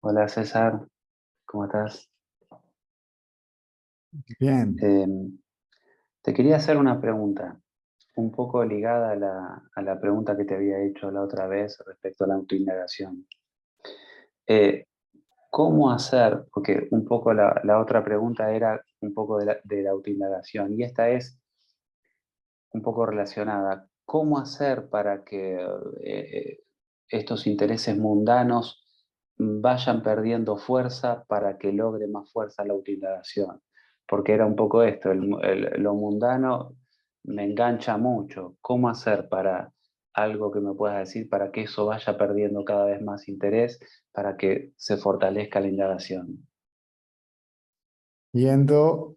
Hola César, ¿cómo estás? Bien, Te quería hacer una pregunta, un poco ligada a la pregunta que te había hecho la otra vez respecto a la autoindagación. Eh, ¿Cómo hacer? Porque un poco la otra pregunta era un poco de la autoindagación y esta es un poco relacionada. ¿Cómo hacer para que estos intereses mundanos vayan perdiendo fuerza para que logre más fuerza la autoindagación? Porque era un poco esto, lo mundano me engancha mucho. ¿Cómo hacer para algo que me puedas decir para que eso vaya perdiendo cada vez más interés, para que se fortalezca la indagación? yendo,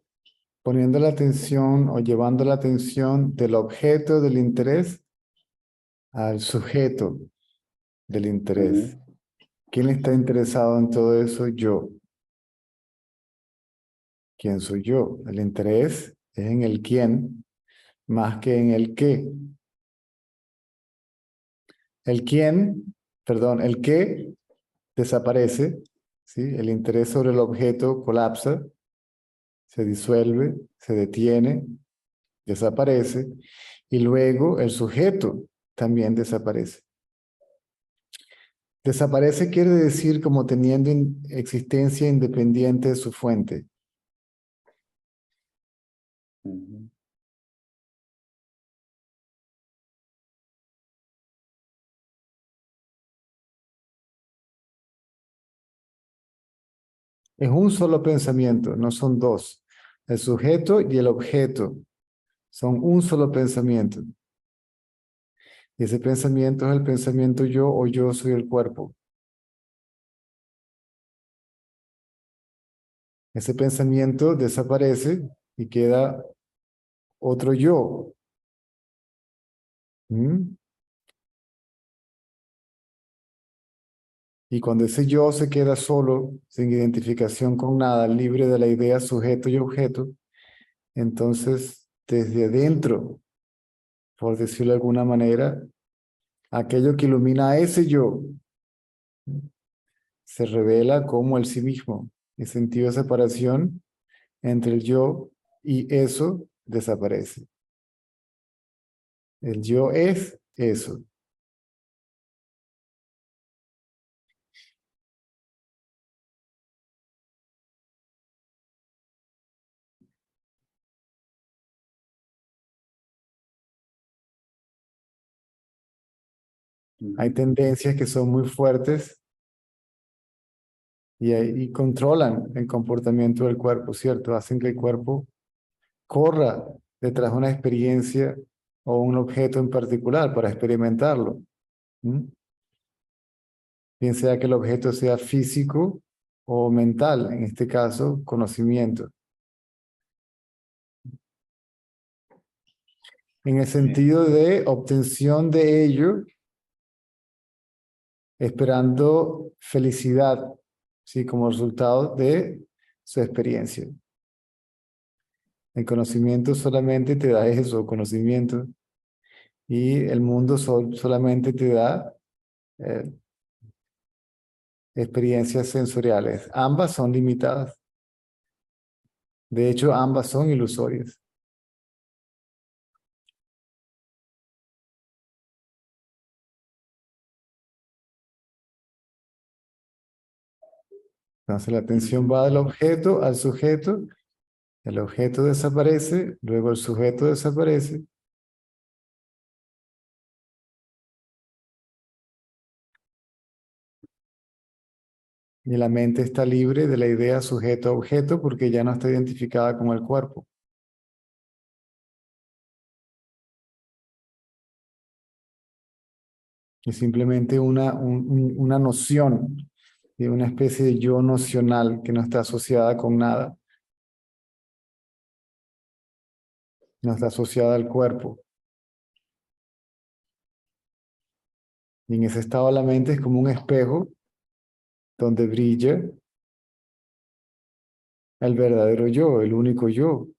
poniendo la atención o llevando la atención del objeto del interés al sujeto del interés. Ujú, ¿Quién está interesado en todo eso? Yo. ¿Quién soy yo? El interés es en el quién más que en el qué. El quién, perdón, el qué desaparece, ¿sí? El interés sobre el objeto colapsa, se disuelve, se detiene, desaparece, y luego el sujeto también desaparece. Desaparece quiere decir como teniendo existencia independiente de su fuente. ujú. Es un solo pensamiento, no son dos. El sujeto y el objeto son un solo pensamiento. Y ese pensamiento es el pensamiento yo o yo soy el cuerpo. Ese pensamiento desaparece y queda otro yo. ¿Mm? Y cuando ese yo se queda solo, sin identificación con nada, libre de la idea sujeto y objeto, entonces desde adentro, por decirlo de alguna manera, aquello que ilumina a ese yo se revela como el sí mismo. El sentido de separación entre el yo y eso desaparece. El yo es eso. Hay Ujú. tendencias que son muy fuertes y controlan el comportamiento del cuerpo, ¿cierto? Hacen que el cuerpo corra detrás de una experiencia o un objeto en particular para experimentarlo. ¿Mm? Bien sea que el objeto sea físico o mental, en este caso, conocimiento. En el Bien. sentido de obtención de ello, esperando felicidad, ¿sí? Como resultado de su experiencia. El conocimiento solamente te da eso, conocimiento, y el mundo solamente te da eh, experiencias sensoriales. Ambas son limitadas. De hecho, ambas son ilusorias. Entonces la atención Ujú. va del objeto al sujeto, el objeto desaparece, luego el sujeto desaparece, y la mente está libre de la idea sujeto-objeto porque ya no está identificada con el cuerpo. Es simplemente una noción, de una especie de yo nocional que no está asociada con nada, no está asociada al cuerpo. Y en ese estado la mente es como un espejo donde brilla el verdadero yo, el único yo. O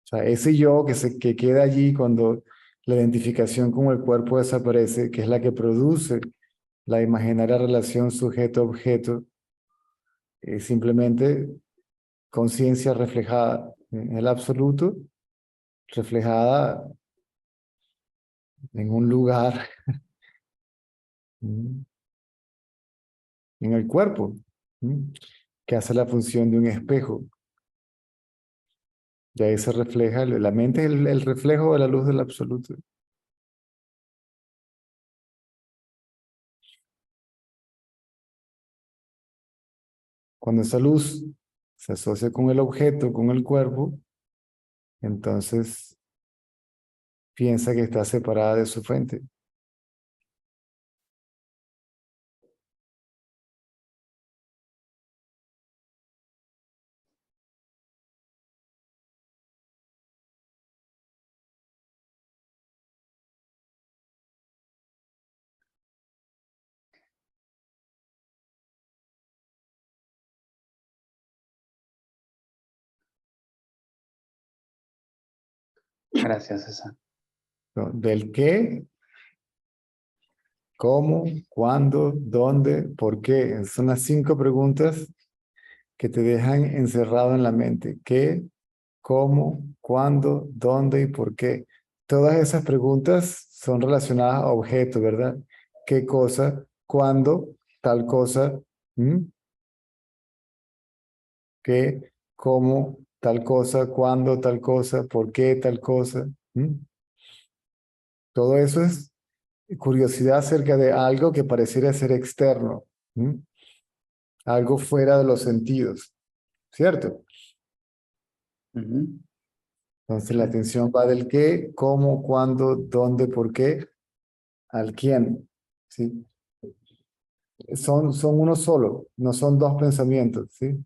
sea, ese yo que queda allí cuando la identificación con el cuerpo desaparece, que es la que produce la imaginaria relación sujeto-objeto es simplemente conciencia reflejada en el absoluto, reflejada en un lugar, en el cuerpo, que hace la función de un espejo. Y ahí se refleja, la mente es el reflejo de la luz del absoluto. Cuando esa luz se asocia con el objeto, con el cuerpo, entonces piensa que está separada de su fuente. Gracias, César. ¿No? Del qué, cómo, cuándo, dónde, por qué. Son las 5 preguntas que te dejan encerrado en la mente. ¿Qué, cómo, cuándo, dónde y por qué? Todas esas preguntas son relacionadas a objetos, ¿verdad? ¿Qué cosa? ¿Cuándo? Tal cosa. ¿Mm? ¿Qué? ¿Cómo? Tal cosa. ¿Cuándo? Tal cosa. ¿Por qué tal cosa? ¿Mm? Todo eso es curiosidad acerca de algo que pareciera ser externo. ¿Mm? Algo fuera de los sentidos, ¿cierto? Ujú. Entonces la Sí. atención va del qué, cómo, cuándo, dónde, por qué, al quién, ¿sí? Son uno solo, no son dos pensamientos, ¿sí?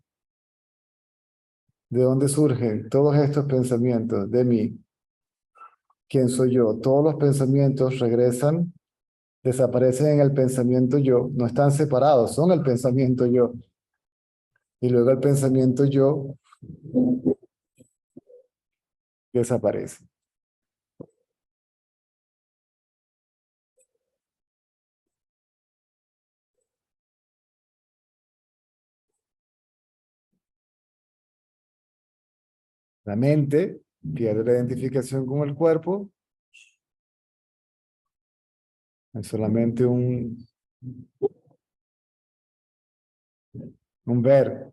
¿De dónde surgen todos estos pensamientos? De mí. ¿Quién soy yo? Todos los pensamientos regresan, desaparecen en el pensamiento yo, no están separados, son el pensamiento yo. Y luego el pensamiento yo desaparece. La mente pierde la identificación con el cuerpo, es solamente un ver.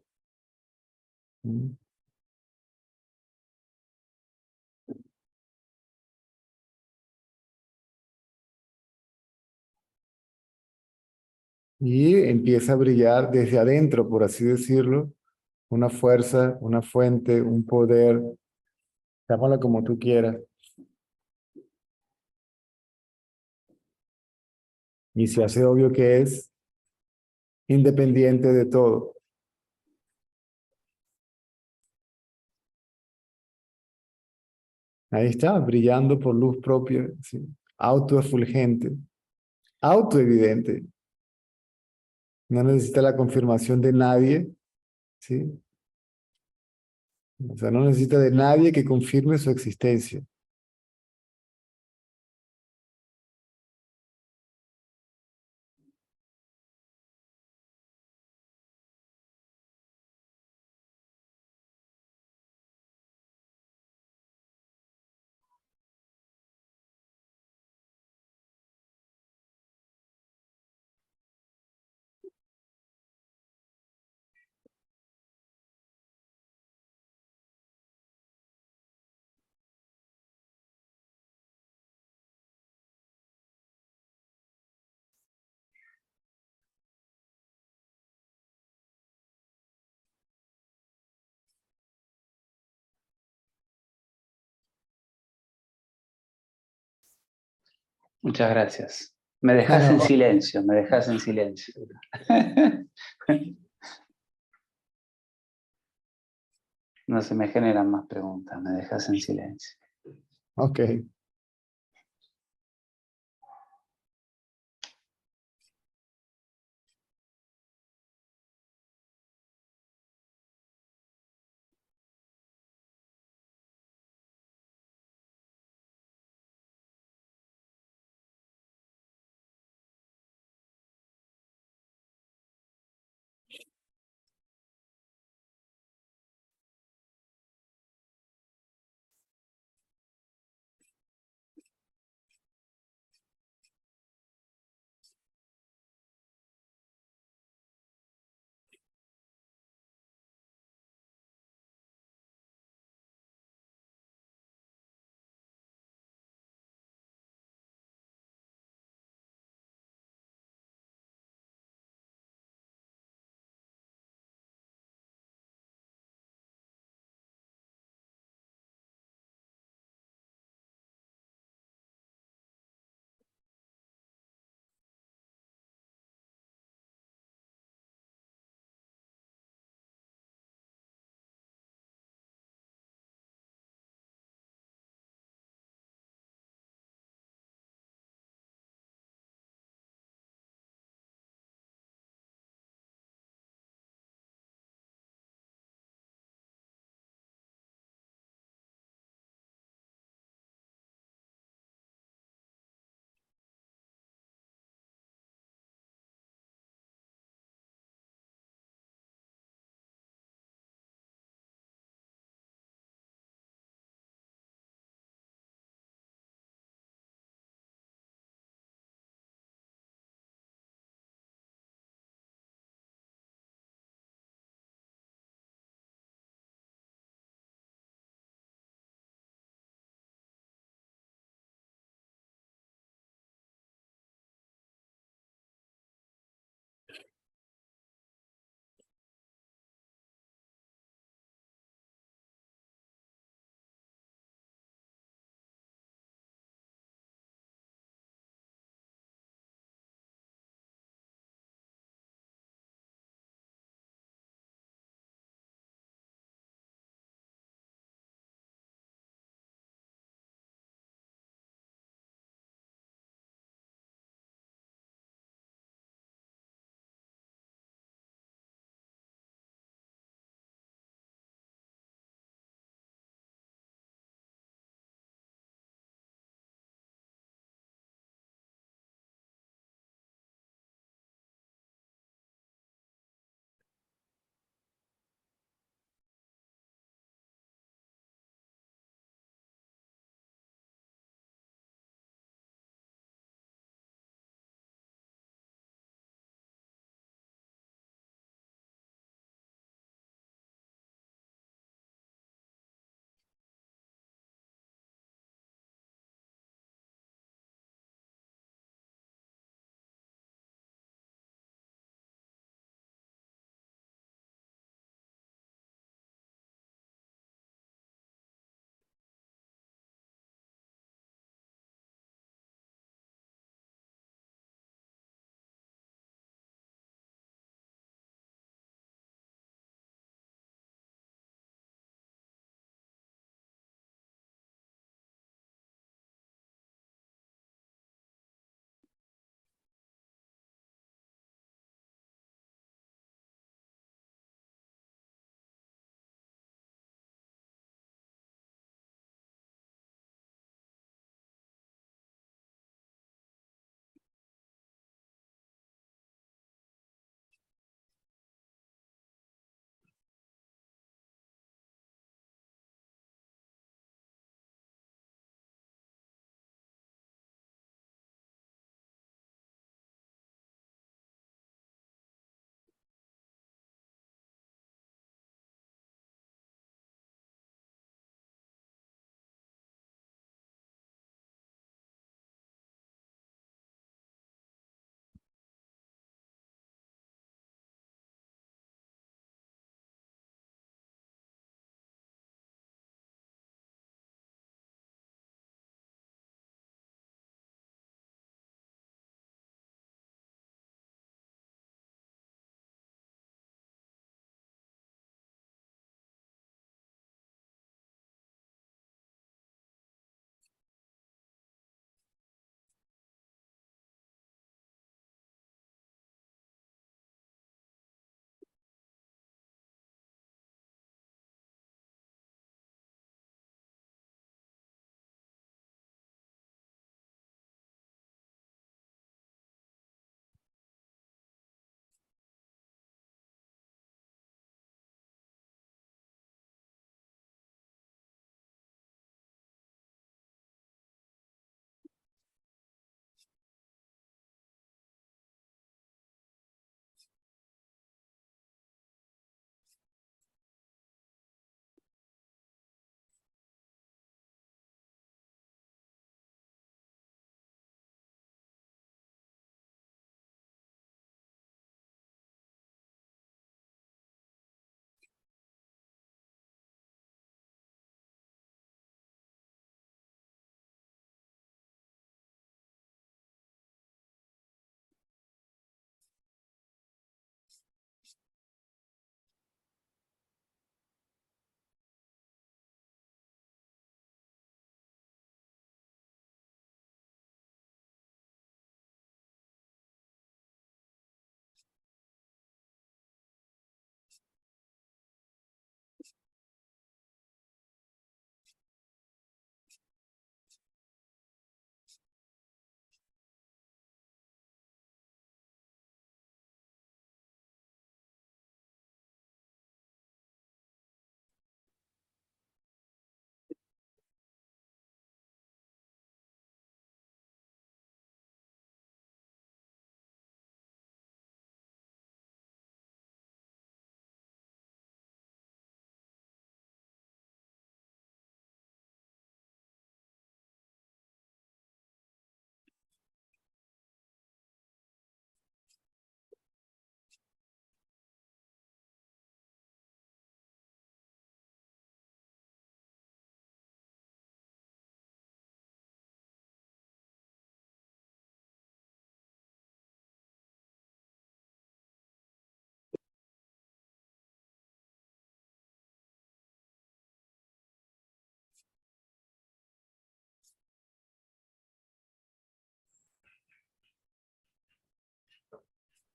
Y empieza a brillar desde adentro, por así decirlo, una fuerza, una fuente, un poder, llámala como tú quieras, y se hace obvio que es independiente de todo. Ahí está, brillando por luz propia, ¿sí? Autoefulgente, autoevidente. No necesita la confirmación de nadie, ¿sí? O sea, no necesita de nadie que confirme su existencia. Muchas gracias. Me dejas en No, silencio, me dejas en silencio. No se me generan más preguntas, me dejas en silencio. ok.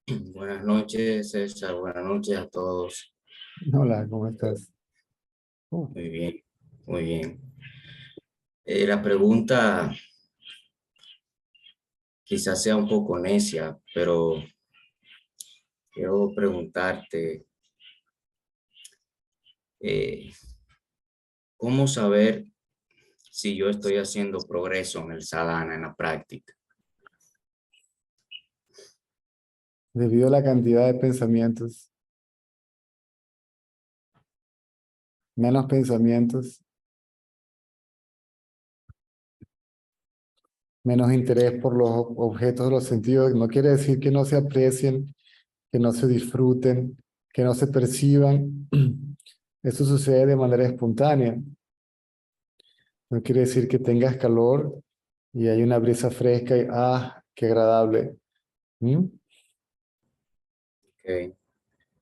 Buenas noches, César. Buenas noches a todos. Hola, ¿cómo estás? Muy bien, muy bien. La pregunta quizás sea un poco necia, pero quiero preguntarte, eh, ¿cómo saber si yo estoy haciendo progreso en el sadhana, en la práctica? Debido a la cantidad de pensamientos, menos pensamientos, menos interés por los objetos de los sentidos, no quiere decir que no se aprecien, que no se disfruten, que no se perciban. Eso sucede de manera espontánea. No quiere decir que tengas calor y hay una brisa fresca y qué agradable. ¿Mm? Ok,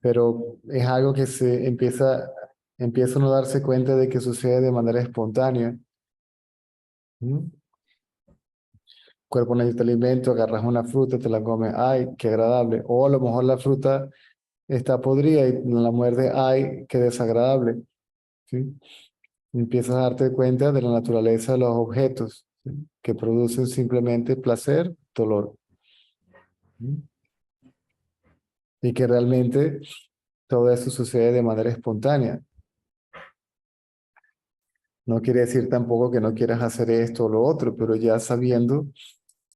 Pero es algo que empieza uno a darse cuenta de que sucede de manera espontánea. ¿Mm? Cuerpo necesita alimento, agarras una fruta, te la comes, ay, qué agradable. O a lo mejor la fruta está podrida y la muerdes, ay, qué desagradable. ¿Sí? Empiezas a darte cuenta de la naturaleza de los objetos, ¿sí? Que producen simplemente placer, dolor. ¿Sí? Y que realmente todo eso sucede de manera espontánea. No quiere decir tampoco que no quieras hacer esto o lo otro, pero ya sabiendo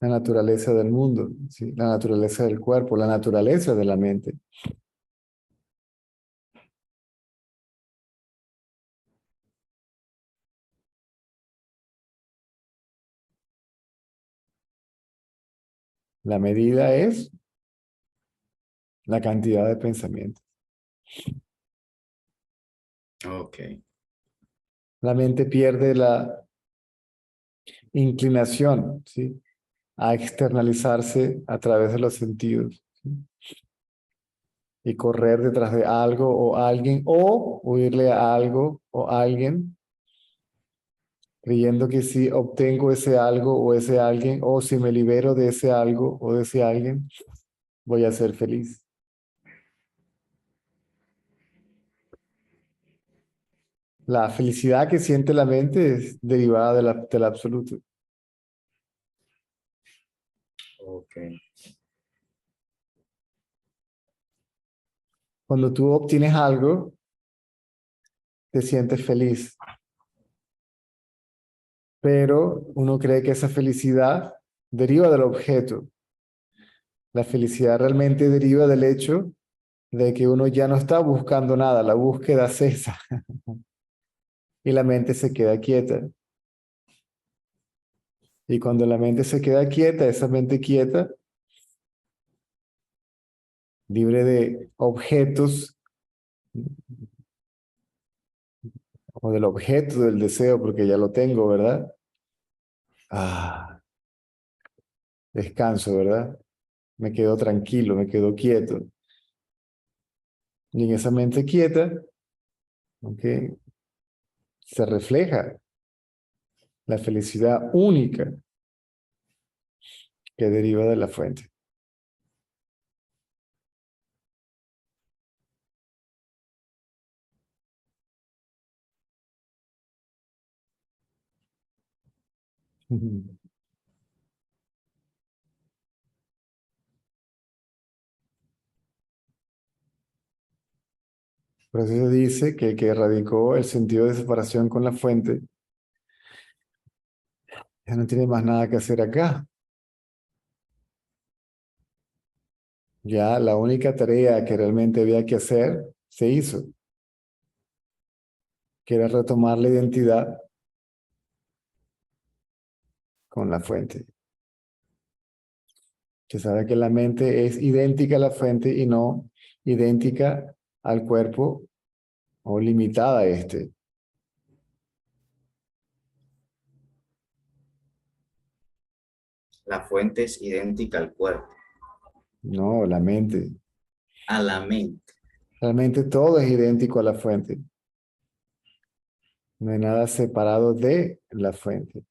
la naturaleza del mundo, ¿sí? La naturaleza del cuerpo, la naturaleza de la mente. La medida es la cantidad de pensamiento. ok, La mente pierde la inclinación, ¿sí? A externalizarse a través de los sentidos, ¿sí? Y correr detrás de algo o alguien o huirle a algo o alguien creyendo que si obtengo ese algo o ese alguien o si me libero de ese algo o de ese alguien, voy a ser feliz. La felicidad que siente la mente es derivada del absoluto. ok. Cuando tú obtienes algo, te sientes feliz, pero uno cree que esa felicidad deriva del objeto. La felicidad realmente deriva del hecho de que uno ya no está buscando nada, la búsqueda cesa y la mente se queda quieta. Y cuando la mente se queda quieta, esa mente quieta, libre de objetos o del objeto del deseo, porque ya lo tengo, ¿verdad? Descanso, ¿verdad? Me quedo tranquilo, me quedo quieto. Y en esa mente quieta, ¿ok? Se refleja la felicidad única que deriva de la fuente. Por eso se dice que el que erradicó el sentido de separación con la fuente ya no tiene más nada que hacer acá. Ya la única tarea que realmente había que hacer se hizo, que era retomar la identidad con la fuente. Que sabe que la mente es idéntica a la fuente y no idéntica al cuerpo o limitada a este. La fuente es idéntica al cuerpo, No, la mente. a la mente. Realmente todo es idéntico a la fuente. No hay nada separado de la fuente.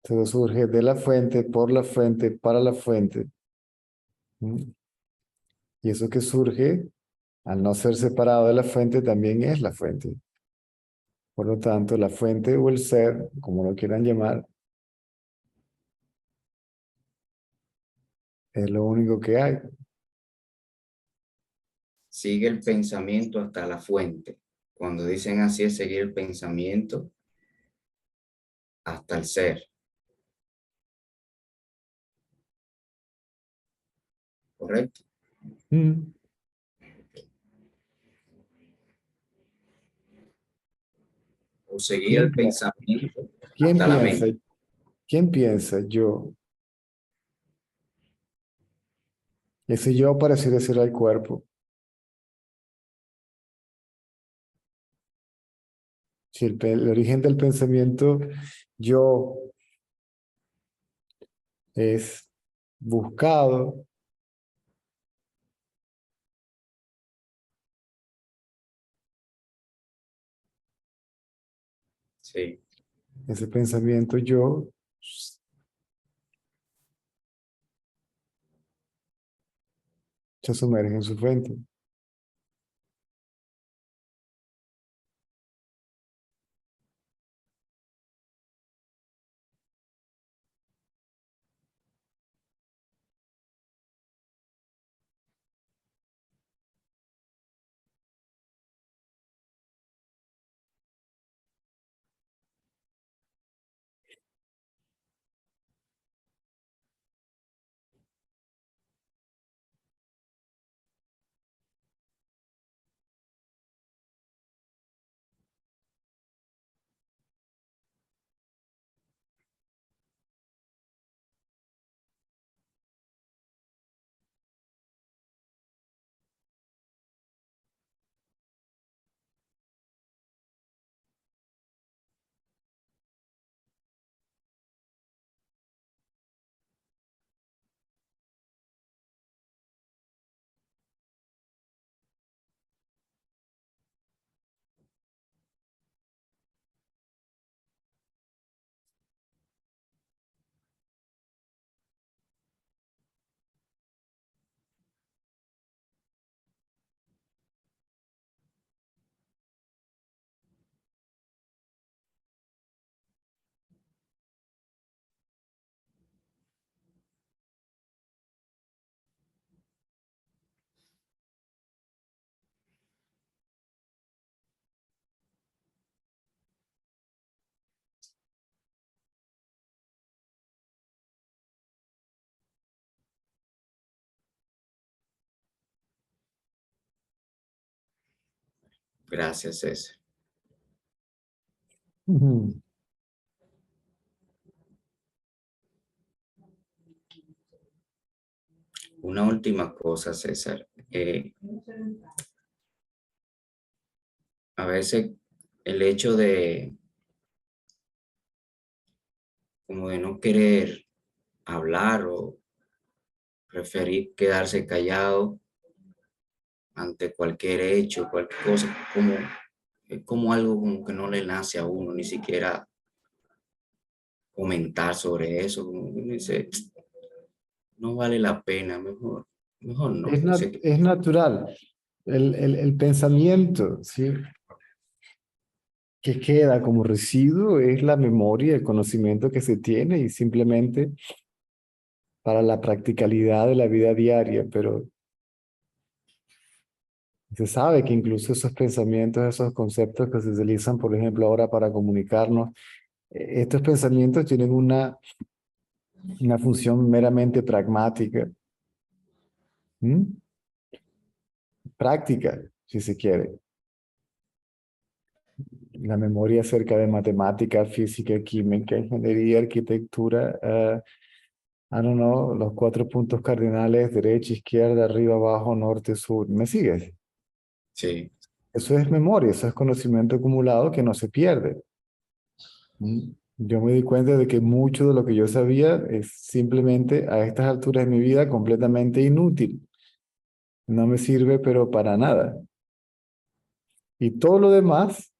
Todo surge de la fuente, por la fuente, para la fuente. ¿Mm? Y eso que surge, al no ser separado de la fuente, también es la fuente. Por lo tanto, la fuente o el ser, como lo quieran llamar, es lo único que hay. Sigue el pensamiento hasta la fuente. Cuando dicen así es seguir el pensamiento hasta el ser, ¿correcto? Mm. O seguir ¿Quién, el pensamiento quién hasta la piensa? mente. ¿Quién piensa? Yo. Ese yo pareciera ser el cuerpo. Si el origen del pensamiento yo es buscado, Sí, ese pensamiento yo se sumerge en su fuente. gracias, César. Ujú. Una última cosa, César. A veces el hecho de como de no querer hablar o preferir quedarse callado ante cualquier hecho, cualquier cosa, como, es como algo como que no le nace a uno, ni siquiera comentar sobre eso, como que uno dice, no vale la pena, mejor no. Es natural. El pensamiento, ¿sí? Que queda como residuo es la memoria, el conocimiento que se tiene y simplemente para la practicalidad de la vida diaria, pero se sabe que incluso esos pensamientos, esos conceptos que se utilizan, por ejemplo, ahora para comunicarnos, estos pensamientos tienen una función meramente pragmática, ¿m? Práctica, si se quiere. La memoria acerca de matemática, física, química, ingeniería, arquitectura, I don't know, los cuatro puntos cardinales, derecha, izquierda, arriba, abajo, norte, sur. ¿Me sigues? Sí, Eso es memoria, eso es conocimiento acumulado que no se pierde. ¿Mm? Yo me di cuenta de que mucho de lo que yo sabía es simplemente a estas alturas de mi vida completamente inútil. No me sirve, pero para nada. Y todo lo demás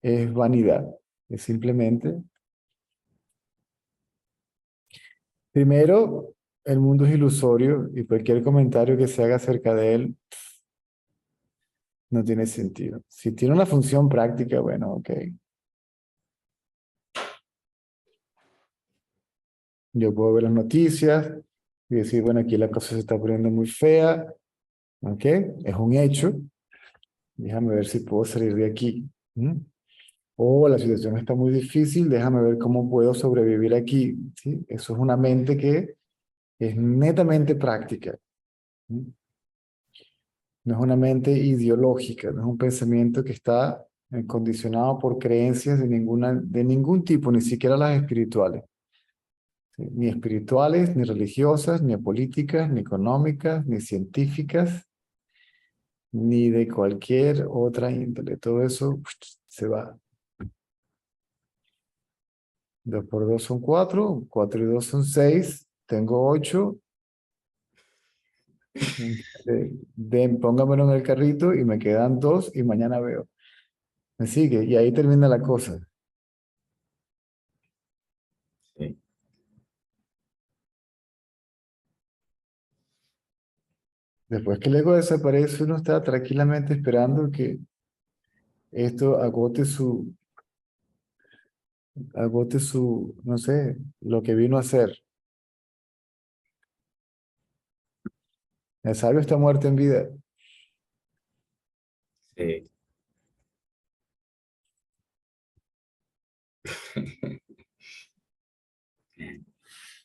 es vanidad. Es simplemente, primero, el mundo es ilusorio y cualquier comentario que se haga acerca de él no tiene sentido. Si tiene una función práctica, bueno, ok. Yo puedo ver las noticias y decir, bueno, aquí la cosa se está poniendo muy fea, ok, es un hecho, déjame ver si puedo salir de aquí. ¿Mm? O la situación está muy difícil, déjame ver cómo puedo sobrevivir aquí. ¿Sí? Eso es una mente que es netamente práctica. ¿Mm? No es una mente ideológica, no es un pensamiento que está condicionado por creencias de ningún tipo, ni siquiera las espirituales. ¿Sí? Ni espirituales, ni religiosas, ni políticas, ni económicas, ni científicas, ni de cualquier otra índole. Todo eso se va. 2 por 2 son 4, 4 y 2 son 6, tengo 8. Póngamelo en el carrito y me quedan 2 y mañana veo. Me sigue y ahí termina la cosa. Sí, Después que el ego desaparece, uno está tranquilamente esperando que esto agote su, no sé, lo que vino a hacer. El sabio está muerto en vida. sí.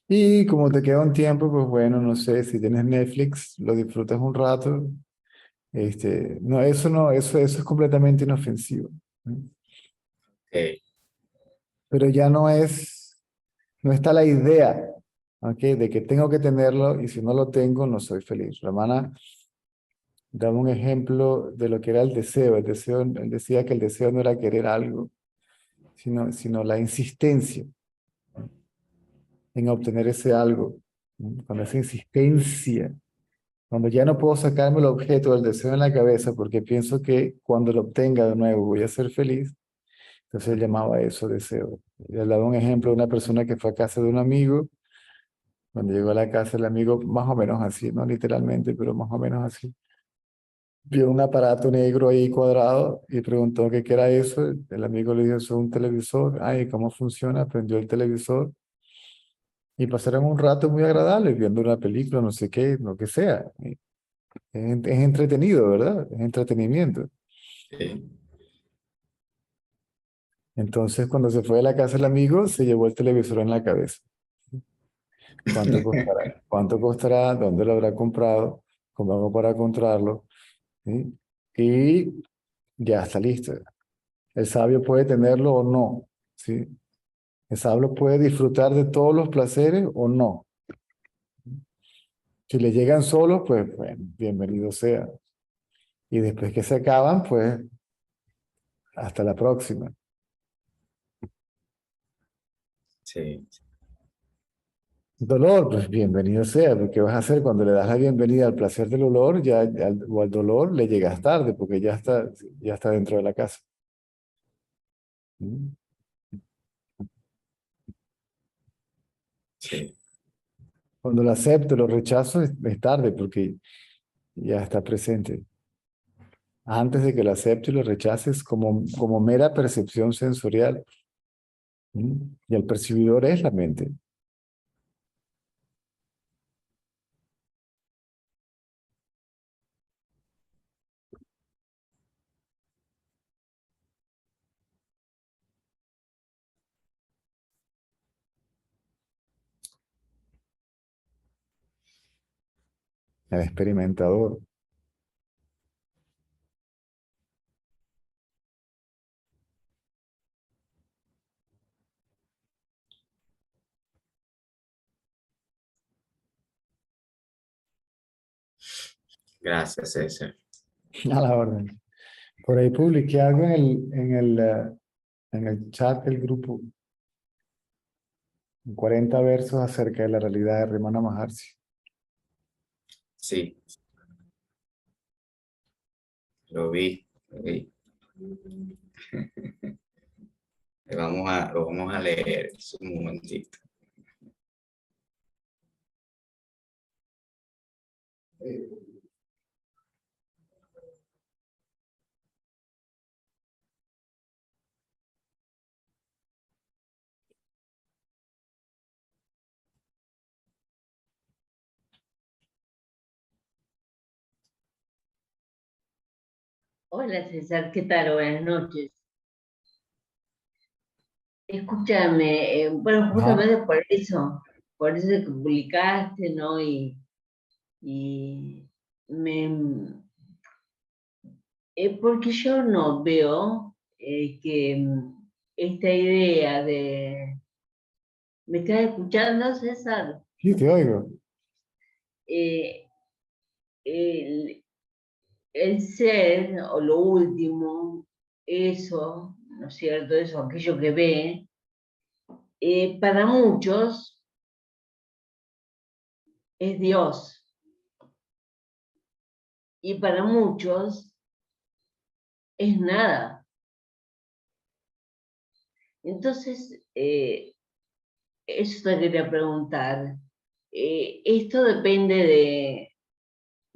Y como te queda un tiempo, pues bueno, no sé, si tienes Netflix, lo disfrutas un rato. No, eso es completamente inofensivo. ¿No? Ok, Pero ya no está la idea, ¿ok? De que tengo que tenerlo y si no lo tengo, no soy feliz. La hermana daba un ejemplo de lo que era el deseo. El deseo, él decía que el deseo no era querer algo, sino la insistencia en obtener ese algo. ¿No? Cuando esa insistencia, cuando ya no puedo sacarme el objeto del deseo en la cabeza porque pienso que cuando lo obtenga de nuevo voy a ser feliz, entonces él llamaba eso deseo. Le daba un ejemplo de una persona que fue a casa de un amigo. Cuando llegó a la casa, el amigo, más o menos así, no literalmente, pero más o menos así, vio un aparato negro ahí cuadrado y preguntó qué era eso. El amigo le dijo, eso es un televisor. Ay, ¿cómo funciona? Prendió el televisor y pasaron un rato muy agradable viendo una película, no sé qué, lo que sea. Es entretenido, ¿verdad? Es entretenimiento. sí. Entonces, cuando se fue de la casa el amigo, se llevó el televisor en la cabeza. ¿Cuánto costará? ¿Cuánto costará? ¿Dónde lo habrá comprado? ¿Cómo hago para encontrarlo? ¿Sí? Y ya está listo. El sabio puede tenerlo o no, ¿sí? El sabio puede disfrutar de todos los placeres o no. Si le llegan solos, pues bueno, bienvenido sea. Y después que se acaban, pues hasta la próxima. Sí, Dolor, pues bienvenido sea, porque vas a hacer cuando le das la bienvenida al placer del olor, o al dolor le llegas tarde, porque ya está dentro de la casa. ¿Mm? sí, Cuando lo acepto, lo rechazo, es tarde, porque ya está presente. Antes de que lo acepte y lo rechaces como mera percepción sensorial. ¿Mm? Y el percibidor es la mente. El experimentador. gracias, César. A la orden. Por ahí publiqué algo en el chat del grupo, 40 versos acerca de la realidad de Ramana Maharshi. Sí, lo vi, lo vi. Lo vamos a leer un momentito. Hola César, ¿qué tal? Buenas noches. Escúchame, bueno, Ajá. justamente por eso que publicaste, ¿no? Y me, porque yo no veo que esta idea de... ¿Me estás escuchando, César? Sí, te oigo. Eh, el, el ser, o lo último, eso, ¿no es cierto? Eso, aquello que ve, para muchos es Dios y para muchos es nada. Entonces, eso te quería preguntar. Esto depende de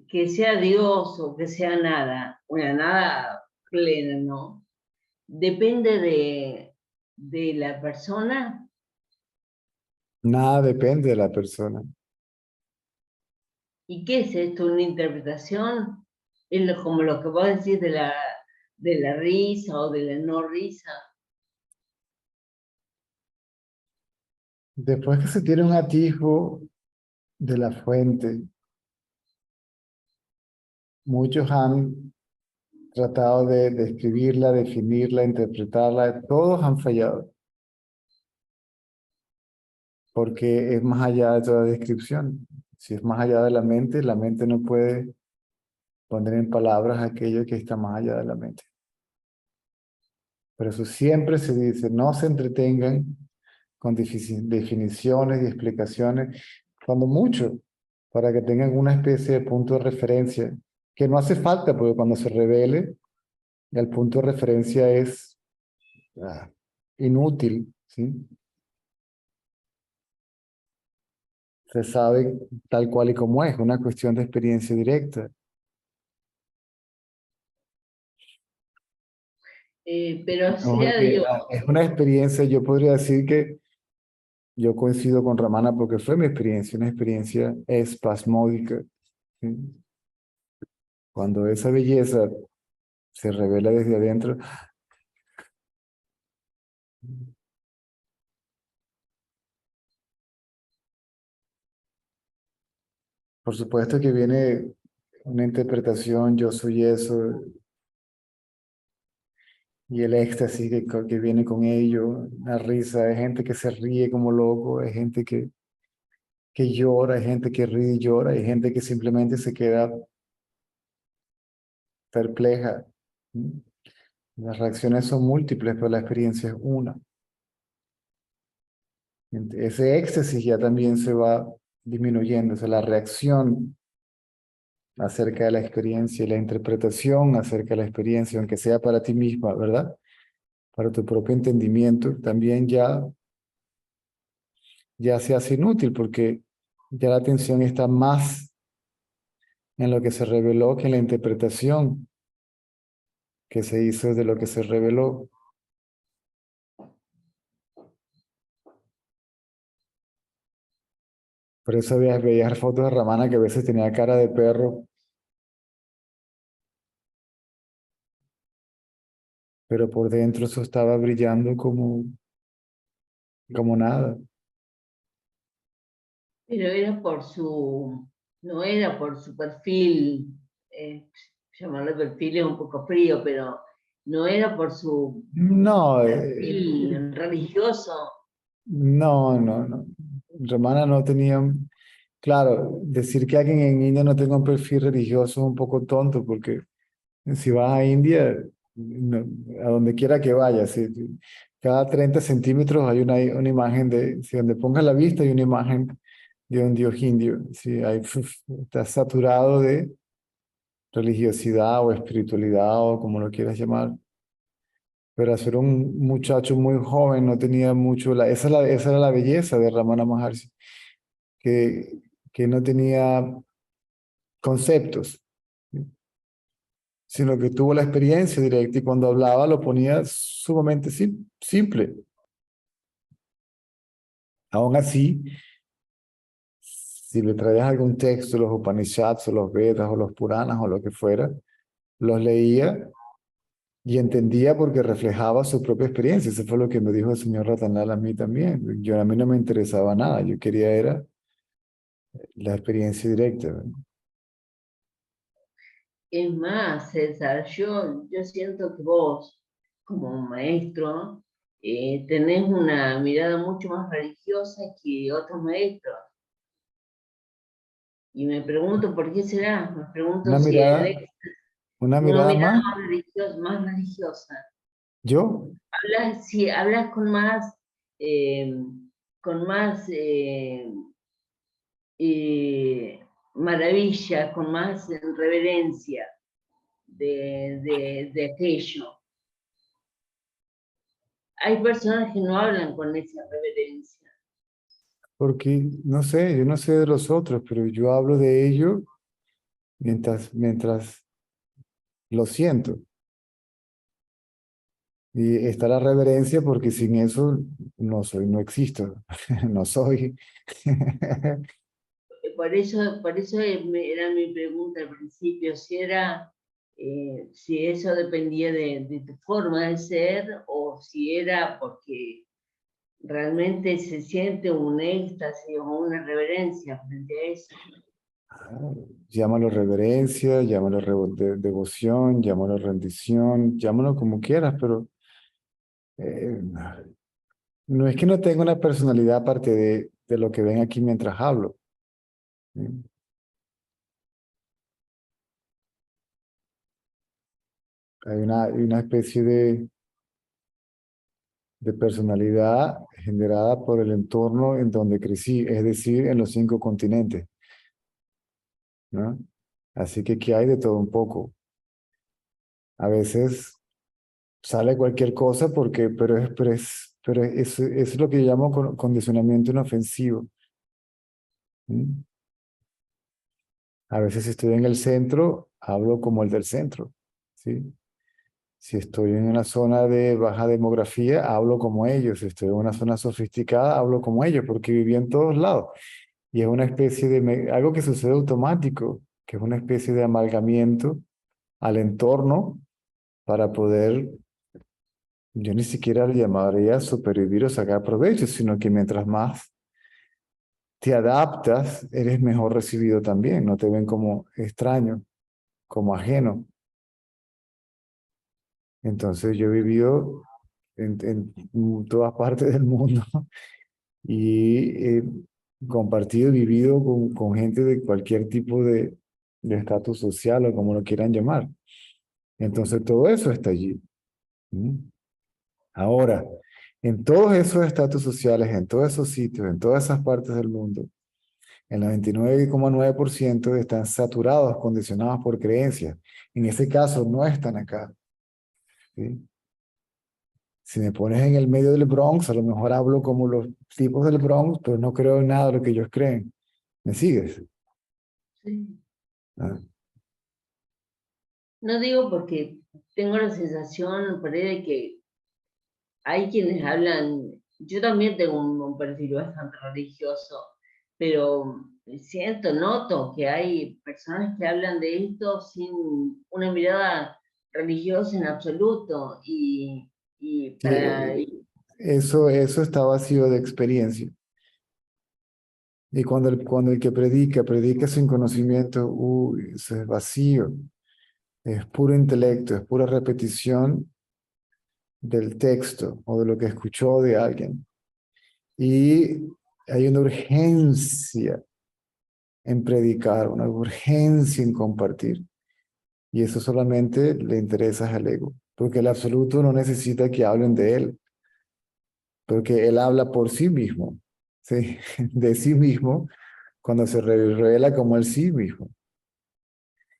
que sea Dios o que sea nada, una nada plena, ¿no? Depende de la persona. Nada depende de la persona. ¿Y qué es esto? ¿Una interpretación? Es como lo que vos decís de la risa o de la no risa. Después que se tiene un atisbo de la fuente, muchos han tratado de describirla, definirla, interpretarla, todos han fallado, porque es más allá de toda descripción. Si es más allá de la mente no puede poner en palabras aquello que está más allá de la mente. Por eso siempre se dice, no se entretengan con definiciones y explicaciones, cuando mucho, para que tengan una especie de punto de referencia, que no hace falta, porque cuando se revele, el punto de referencia es ah, inútil, ¿sí? Se sabe tal cual y como es, una cuestión de experiencia directa. Pero sea Porque Dios. es una experiencia, yo podría decir que yo coincido con Ramana porque fue mi experiencia, una experiencia espasmódica, ¿sí? Cuando esa belleza se revela desde adentro, por supuesto que viene una interpretación, yo soy eso, y el éxtasis que viene con ello, la risa, hay gente que se ríe como loco, hay gente que llora, hay gente que ríe y llora, hay gente que simplemente se queda perpleja. ¿Sí? Las reacciones son múltiples, pero la experiencia es una. Ese éxtasis ya también se va disminuyendo, o sea, la reacción acerca de la experiencia y la interpretación acerca de la experiencia, aunque sea para ti misma, ¿verdad? Para tu propio entendimiento, también ya se hace inútil porque ya la atención está más en lo que se reveló que en la interpretación que se hizo de lo que se reveló. Por eso veías fotos de Ramana que a veces tenía cara de perro, pero por dentro eso estaba brillando como nada. Pero era no era por su perfil, llamarlo perfil es un poco frío, pero no era por su No, perfil religioso. no. Ramana no tenía, claro, decir que alguien en India no tenga un perfil religioso es un poco tonto porque si vas a India, a donde quiera que vayas, cada 30 centímetros hay una imagen si donde pongas la vista hay una imagen de un dios indio. Sí, está saturado de religiosidad o espiritualidad o como lo quieras llamar. Pero al ser un muchacho muy joven no tenía mucho, esa era la belleza de Ramana Maharshi, que, que no tenía conceptos, ¿sí? Sino que tuvo la experiencia directa y cuando hablaba lo ponía sumamente simple. Aún así, si le traías algún texto, los Upanishads o los Vedas o los Puranas o lo que fuera, los leía y entendía porque reflejaba su propia experiencia. Eso fue lo que me dijo el señor Ratanal a mí también. A mí no me interesaba nada, yo quería era la experiencia directa, ¿verdad? Es más, César, yo siento que vos, como maestro, tenés una mirada mucho más religiosa que otros maestros. Y me pregunto por qué será, me pregunto Una si mirada, una una mirada mirada más, más religiosa. yo, Hablas, si hablas eh, con más maravilla, con más reverencia de aquello. Hay personas que no hablan con esa reverencia. porque no sé, yo no sé de los otros, pero yo hablo de ello mientras lo siento. Y está la reverencia porque sin eso no soy, no existo, no soy. Por eso era mi pregunta al principio, si eso dependía de tu forma de ser o si era porque realmente se siente un éxtasis o una reverencia frente a eso. Llámalo reverencia, llámalo devoción, llámalo rendición, llámalo como quieras, pero eh, no es que no tenga una personalidad aparte de lo que ven aquí mientras hablo, ¿sí? Hay una especie de personalidad generada por el entorno en donde crecí, es decir, en los 5 continentes, ¿no? Así que aquí hay de todo un poco. A veces sale cualquier cosa eso es lo que yo llamo condicionamiento inofensivo, ¿sí? A veces si estoy en el centro, hablo como el del centro, ¿sí? Si estoy en una zona de baja demografía, hablo como ellos. Si estoy en una zona sofisticada, hablo como ellos, porque viví en todos lados. Y es una especie algo que sucede automático, que es una especie de amalgamiento al entorno para poder, yo ni siquiera le llamaría supervivir o sacar provecho, sino que mientras más te adaptas, eres mejor recibido también. No te ven como extraño, como ajeno. Entonces yo he vivido en todas partes del mundo y he compartido y vivido con gente de cualquier tipo de estatus social o como lo quieran llamar. Entonces todo eso está allí. ¿Mm? Ahora, en todos esos estatus sociales, en todos esos sitios, en todas esas partes del mundo, el 99,9% están saturados, condicionados por creencias. En ese caso, no están acá, ¿sí? Si me pones en el medio del Bronx, a lo mejor hablo como los tipos del Bronx, pero no creo en nada de lo que ellos creen. ¿Me sigues? Sí. Ah, No digo porque tengo la sensación por ahí de que hay quienes hablan, yo también tengo un perfil bastante religioso, pero noto que hay personas que hablan de esto sin una mirada religiosa en absoluto y sí, para... eso está vacío de experiencia. Y cuando el que predica sin conocimiento, uy, eso es vacío. Es puro intelecto, es pura repetición del texto o de lo que escuchó de alguien. Y hay una urgencia en predicar, una urgencia en compartir. Y eso solamente le interesa al ego, porque el absoluto no necesita que hablen de él, porque él habla por sí mismo, ¿sí? De sí mismo, cuando se revela como el sí mismo.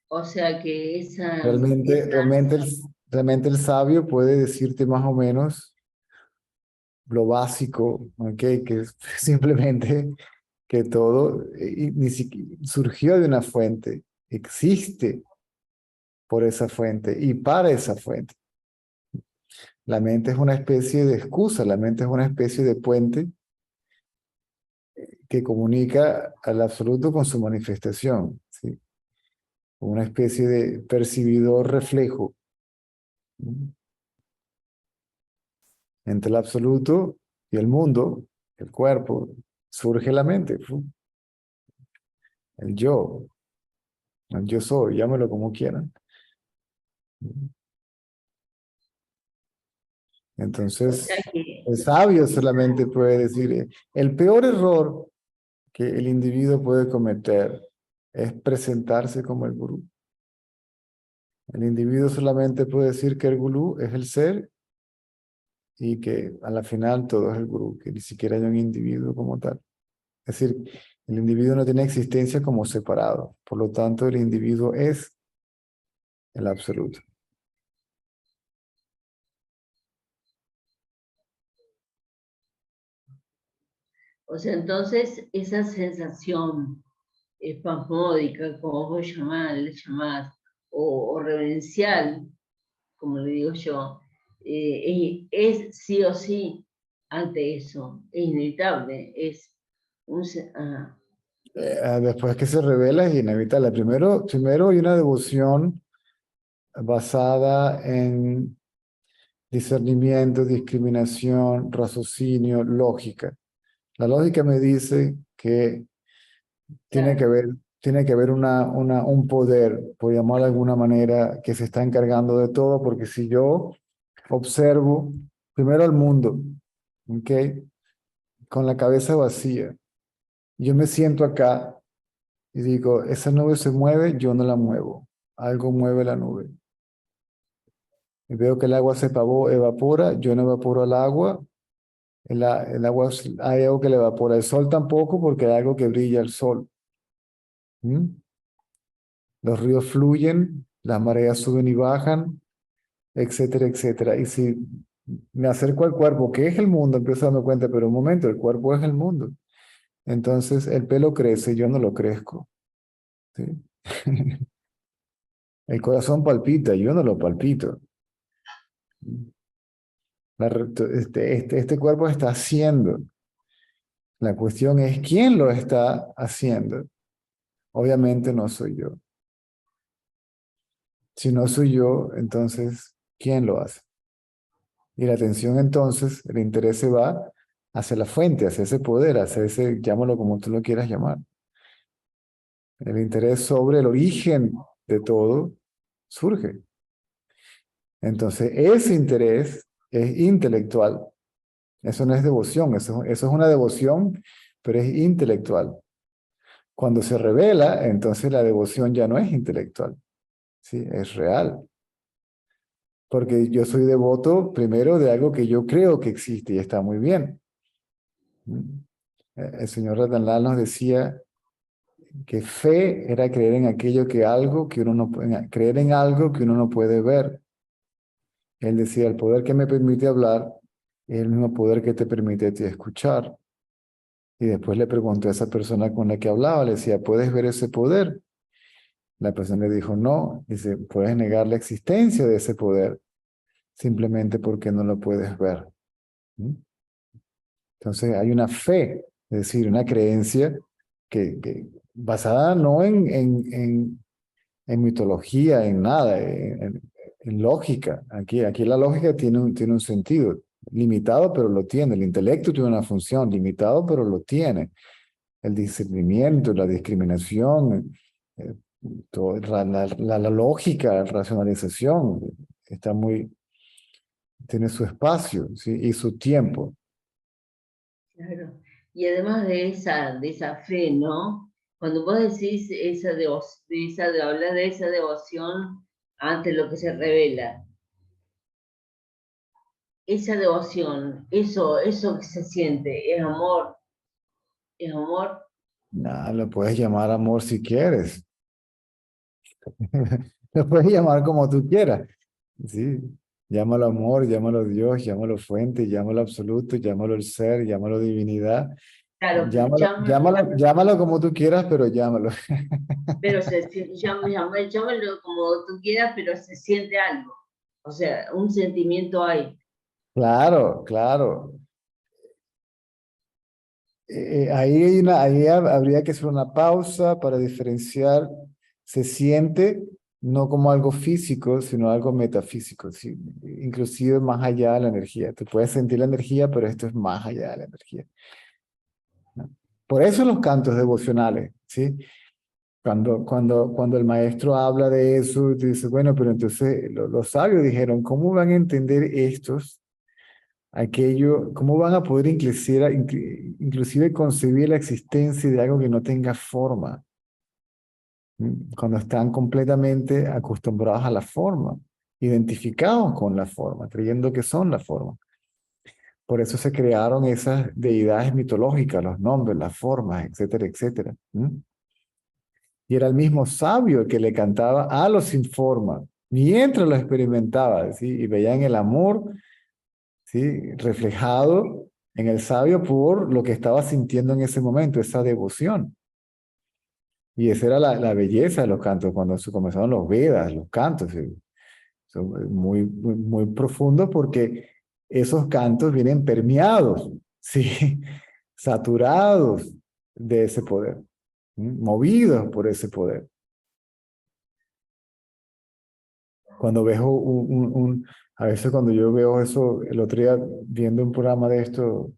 O sea que Realmente, realmente el sabio puede decirte más o menos lo básico, ¿ok? Que es simplemente que todo y ni siquiera surgió de una fuente existe por esa fuente y para esa fuente. La mente es una especie de excusa, la mente es una especie de puente que comunica al absoluto con su manifestación, ¿sí? Una especie de percibidor reflejo. Entre el absoluto y el mundo, el cuerpo, surge la mente, el yo soy, llámelo como quieran. O Entonces, sea que, el sabio solamente puede decir, el peor error que el individuo puede cometer es presentarse como el gurú. El individuo solamente puede decir que el gurú es el ser y que a la final todo es el gurú, que ni siquiera hay un individuo como tal. Es decir, el individuo no tiene existencia como separado. Por lo tanto, el individuo es el absoluto. o sea, entonces esa sensación espasmódica, como vos le llamás, o reverencial, como le digo yo, es sí o sí ante eso, es inevitable, es un... Después que se revela es inevitable. Primero hay una devoción basada en discernimiento, discriminación, raciocinio, lógica. La lógica me dice que tiene que claro, haber, tiene que haber un poder, por llamarlo de alguna manera, que se está encargando de todo, porque si yo observo primero al mundo, ¿ok? Con la cabeza vacía, yo me siento acá y digo, esa nube se mueve, yo no la muevo, algo mueve la nube. Y veo que el agua se evapora, yo no evaporo el agua, el agua, hay algo que le evapora, el sol tampoco, porque hay algo que brilla el sol. ¿Mm? Los ríos fluyen, las mareas suben y bajan, etcétera, etcétera. Y si me acerco al cuerpo, que es el mundo, empiezo a darme cuenta, pero un momento, el cuerpo es el mundo. Entonces el pelo crece, yo no lo crezco. ¿Sí? El corazón palpita, yo no lo palpito. Este cuerpo está haciendo. La cuestión es quién lo está haciendo. Obviamente no soy yo. Si no soy yo, entonces, ¿quién lo hace? Y la atención entonces, el interés se va hacia la fuente, hacia ese poder, hacia ese, llámalo como tú lo quieras llamar. El interés sobre el origen de todo surge. Entonces, ese interés es intelectual. Eso no es devoción, eso es una devoción, pero es intelectual. Cuando se revela, entonces la devoción ya no es intelectual, ¿sí? Es real. Porque yo soy devoto primero de algo que yo creo que existe y está muy bien. El señor Ratanlal nos decía que fe era creer en aquello que algo que uno no puede, creer en algo que uno no puede ver. Él decía, el poder que me permite hablar es el mismo poder que te permite a ti escuchar. Y después le preguntó a esa persona con la que hablaba, le decía, ¿puedes ver ese poder? La persona le dijo, no. Dice, puedes negar la existencia de ese poder simplemente porque no lo puedes ver. ¿Mm? Entonces hay una fe, es decir, una creencia que basada no en mitología, en nada, en lógica. Aquí la lógica tiene un sentido limitado, pero lo tiene. El intelecto tiene una función limitado, pero lo tiene. El discernimiento, la discriminación, eh, la lógica, la racionalización, está tiene su espacio, ¿sí? Y su tiempo. claro. Y además de esa fe, ¿no? Cuando vos decís hablar de esa devoción ante lo que se revela, esa devoción, eso que se siente, es amor, Nada, lo puedes llamar amor si quieres. Lo puedes llamar como tú quieras. Sí. Llámalo amor, llámalo Dios, llámalo fuente, llámalo absoluto, llámalo el ser, llámalo divinidad. Claro, Llámalo como tú quieras, pero llámalo. pero llámalo como tú quieras, pero se siente algo. O sea, un sentimiento hay. Claro, claro. Habría que hacer una pausa para diferenciar. Se siente no como algo físico, sino algo metafísico, ¿sí? Inclusive más allá de la energía. Tú puedes sentir la energía, pero esto es más allá de la energía, ¿no? Por eso los cantos devocionales, ¿sí? Cuando el maestro habla de eso, dice, bueno, pero entonces los sabios dijeron, ¿cómo van a entender estos aquello, cómo van a poder inclusive concebir la existencia de algo que no tenga forma? Cuando están completamente acostumbrados a la forma, identificados con la forma, creyendo que son la forma. Por eso se crearon esas deidades mitológicas, los nombres, las formas, etcétera, etcétera. Y era el mismo sabio el que le cantaba a los sin forma, mientras lo experimentaba, ¿sí? Y veían el amor, ¿sí? Reflejado en el sabio por lo que estaba sintiendo en ese momento, esa devoción. Y esa era la belleza de los cantos, cuando se comenzaron los Vedas, los cantos. Son muy profundos porque esos cantos vienen permeados, ¿sí? Saturados de ese poder, movidos por ese poder. Cuando veo a veces cuando yo veo eso, el otro día viendo un programa de esto,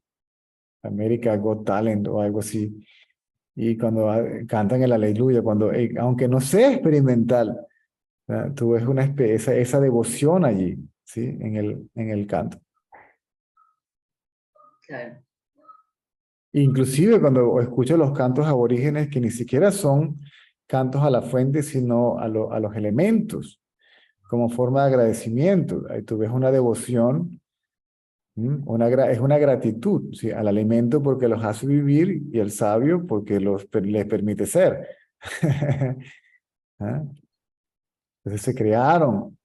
America Got Talent o algo así, y cuando cantan el aleluya, aunque no sea experimental, ¿verdad? Tú ves esa devoción allí, ¿sí? En el canto. Claro. Inclusive cuando escucho los cantos aborígenes que ni siquiera son cantos a la fuente, sino a los elementos, como forma de agradecimiento. Ahí tú ves una devoción, es una gratitud, ¿sí? Al alimento porque los hace vivir y al sabio porque les permite ser. ¿Ah? Entonces se crearon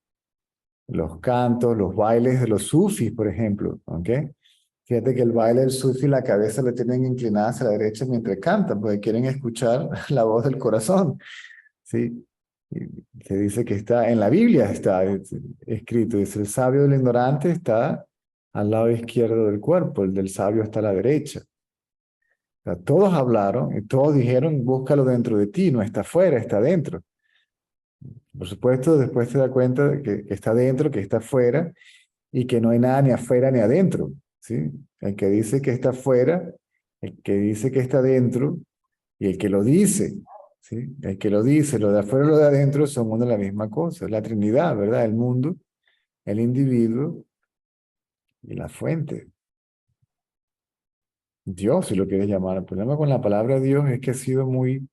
los cantos, los bailes de los sufis, por ejemplo, ¿ok? Fíjate que el baile del sufi, la cabeza la tienen inclinada hacia la derecha mientras cantan, porque quieren escuchar la voz del corazón, ¿sí? Y se dice que está, en la Biblia está escrito, dice, el sabio del ignorante está al lado izquierdo del cuerpo, el del sabio está a la derecha. O sea, todos hablaron y todos dijeron, búscalo dentro de ti, no está afuera, está dentro. Por supuesto, después te das cuenta de que está dentro, que está afuera, y que no hay nada ni afuera ni adentro, ¿sí? El que dice que está afuera, el que dice que está dentro, y el que lo dice, ¿sí? El que lo dice, lo de afuera y lo de adentro son una y la misma cosa, es la Trinidad, ¿verdad? El mundo, el individuo y la fuente. Dios, si lo quieres llamar. El problema con la palabra Dios es que ha sido muy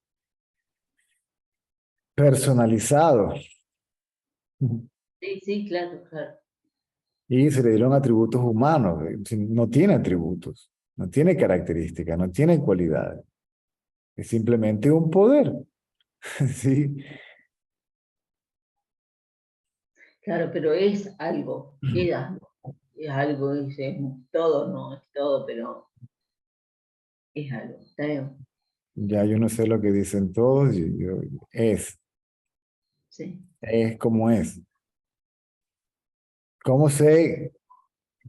personalizado. Sí, sí, claro, claro. Y se le dieron atributos humanos. No tiene atributos, no tiene características, no tiene cualidades. Es simplemente un poder. Sí, Claro, pero es algo, es algo, es todo, no es todo, pero es algo, está bien. ya yo no sé lo que dicen todos, es, Sí. es como es. ¿Cómo sé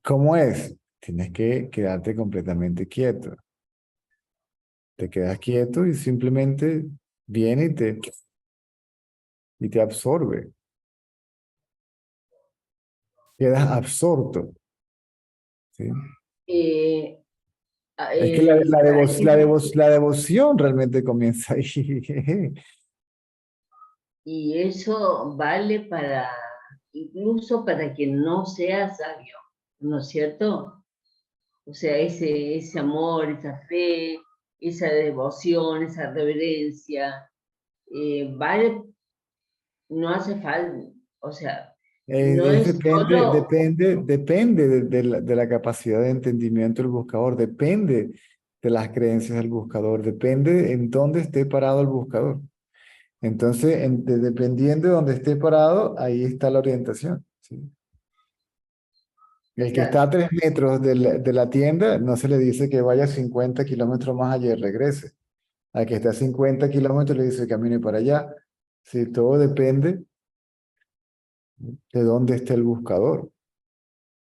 cómo es? Tienes que quedarte completamente quieto. Te quedas quieto y simplemente viene y te absorbe. Quedas absorto, ¿sí? Eh, Es que la devoción realmente comienza ahí. y eso vale para, incluso para quien no sea sabio, ¿no es cierto? O sea, ese amor, esa fe, esa devoción, esa reverencia, vale, no hace falta, o sea, no es solo, Depende de la capacidad de entendimiento del buscador, depende de las creencias del buscador, depende en dónde esté parado el buscador. Entonces, dependiendo de dónde esté parado, ahí está la orientación, ¿sí? El que está Claro. a 3 metros de la tienda, no se le dice que vaya 50 kilómetros más allá y regrese. Al que está a 50 kilómetros le dice camine para allá. Sí, todo depende de dónde esté el buscador.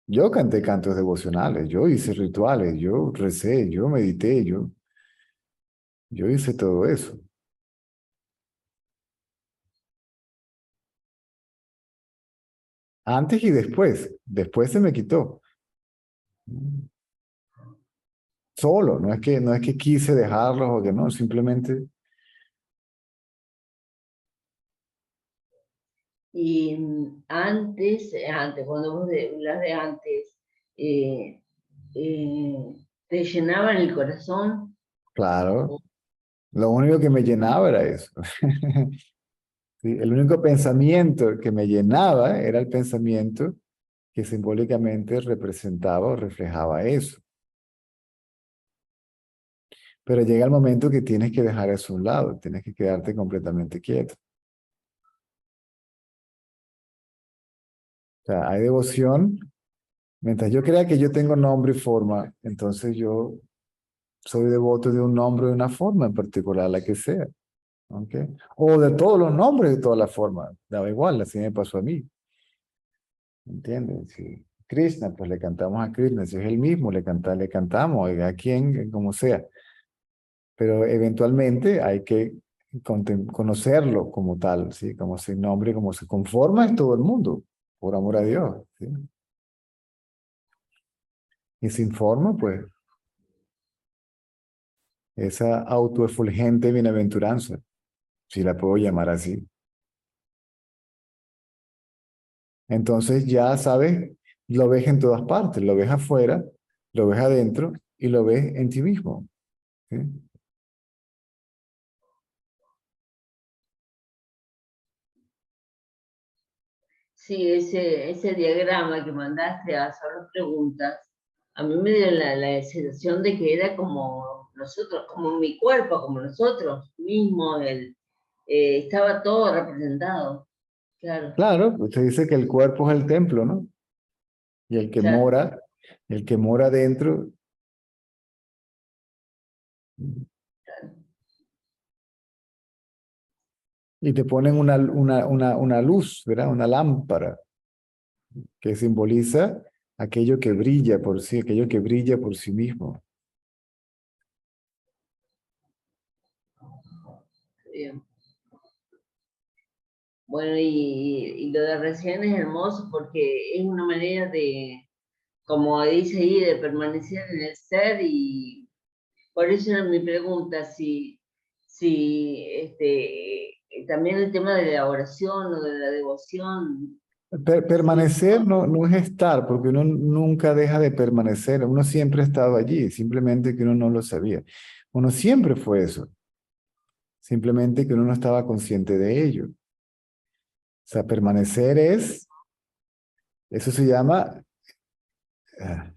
Yo canté cantos devocionales, yo hice rituales, yo recé, yo medité, yo hice todo eso. Antes y después. Después se me quitó. Solo, no es que quise dejarlos o que no, simplemente. Y antes, cuando vos hablas de antes, eh, eh, ¿te llenaban el corazón? Claro, lo único que me llenaba era eso. Sí, el único pensamiento que me llenaba era el pensamiento que simbólicamente representaba o reflejaba eso. Pero llega el momento que tienes que dejar eso a un lado, tienes que quedarte completamente quieto. O sea, hay devoción. Mientras yo crea que yo tengo nombre y forma, entonces yo soy devoto de un nombre y una forma en particular, la que sea. ¿Ok? O de todos los nombres de todas las formas. Daba igual, así me pasó a mí. ¿Entiendes? Si Krishna, pues le cantamos a Krishna. Si es el mismo, le cantamos a quien, como sea. Pero eventualmente hay que conocerlo como tal, ¿sí? Como se nombre, como se conforma es todo el mundo, por amor a Dios, ¿sí? Y se informa, pues, esa autoefulgente bienaventuranza, si la puedo llamar así. Entonces ya sabes, lo ves en todas partes, lo ves afuera, lo ves adentro y lo ves en ti mismo, ¿sí? Sí, ese diagrama que mandaste a hacer las preguntas, a mí me dio la sensación de que era como nosotros, como mi cuerpo, como nosotros mismos, estaba todo representado. Claro, Claro, usted dice que el cuerpo es el templo, ¿no? Y claro. el que mora dentro, y te ponen una luz, ¿verdad? Una lámpara que simboliza aquello que brilla por sí, aquello que brilla por sí mismo. Bien. Bueno, y lo de recién es hermoso porque es una manera de, como dice ahí, de permanecer en el ser y por eso era mi pregunta, si también el tema de la oración o de la devoción, si Permanecer no es estar, porque uno nunca deja de permanecer, uno siempre ha estado allí, simplemente que uno no lo sabía. Uno siempre fue eso, simplemente que uno no estaba consciente de ello. O sea, permanecer eso se llama ah,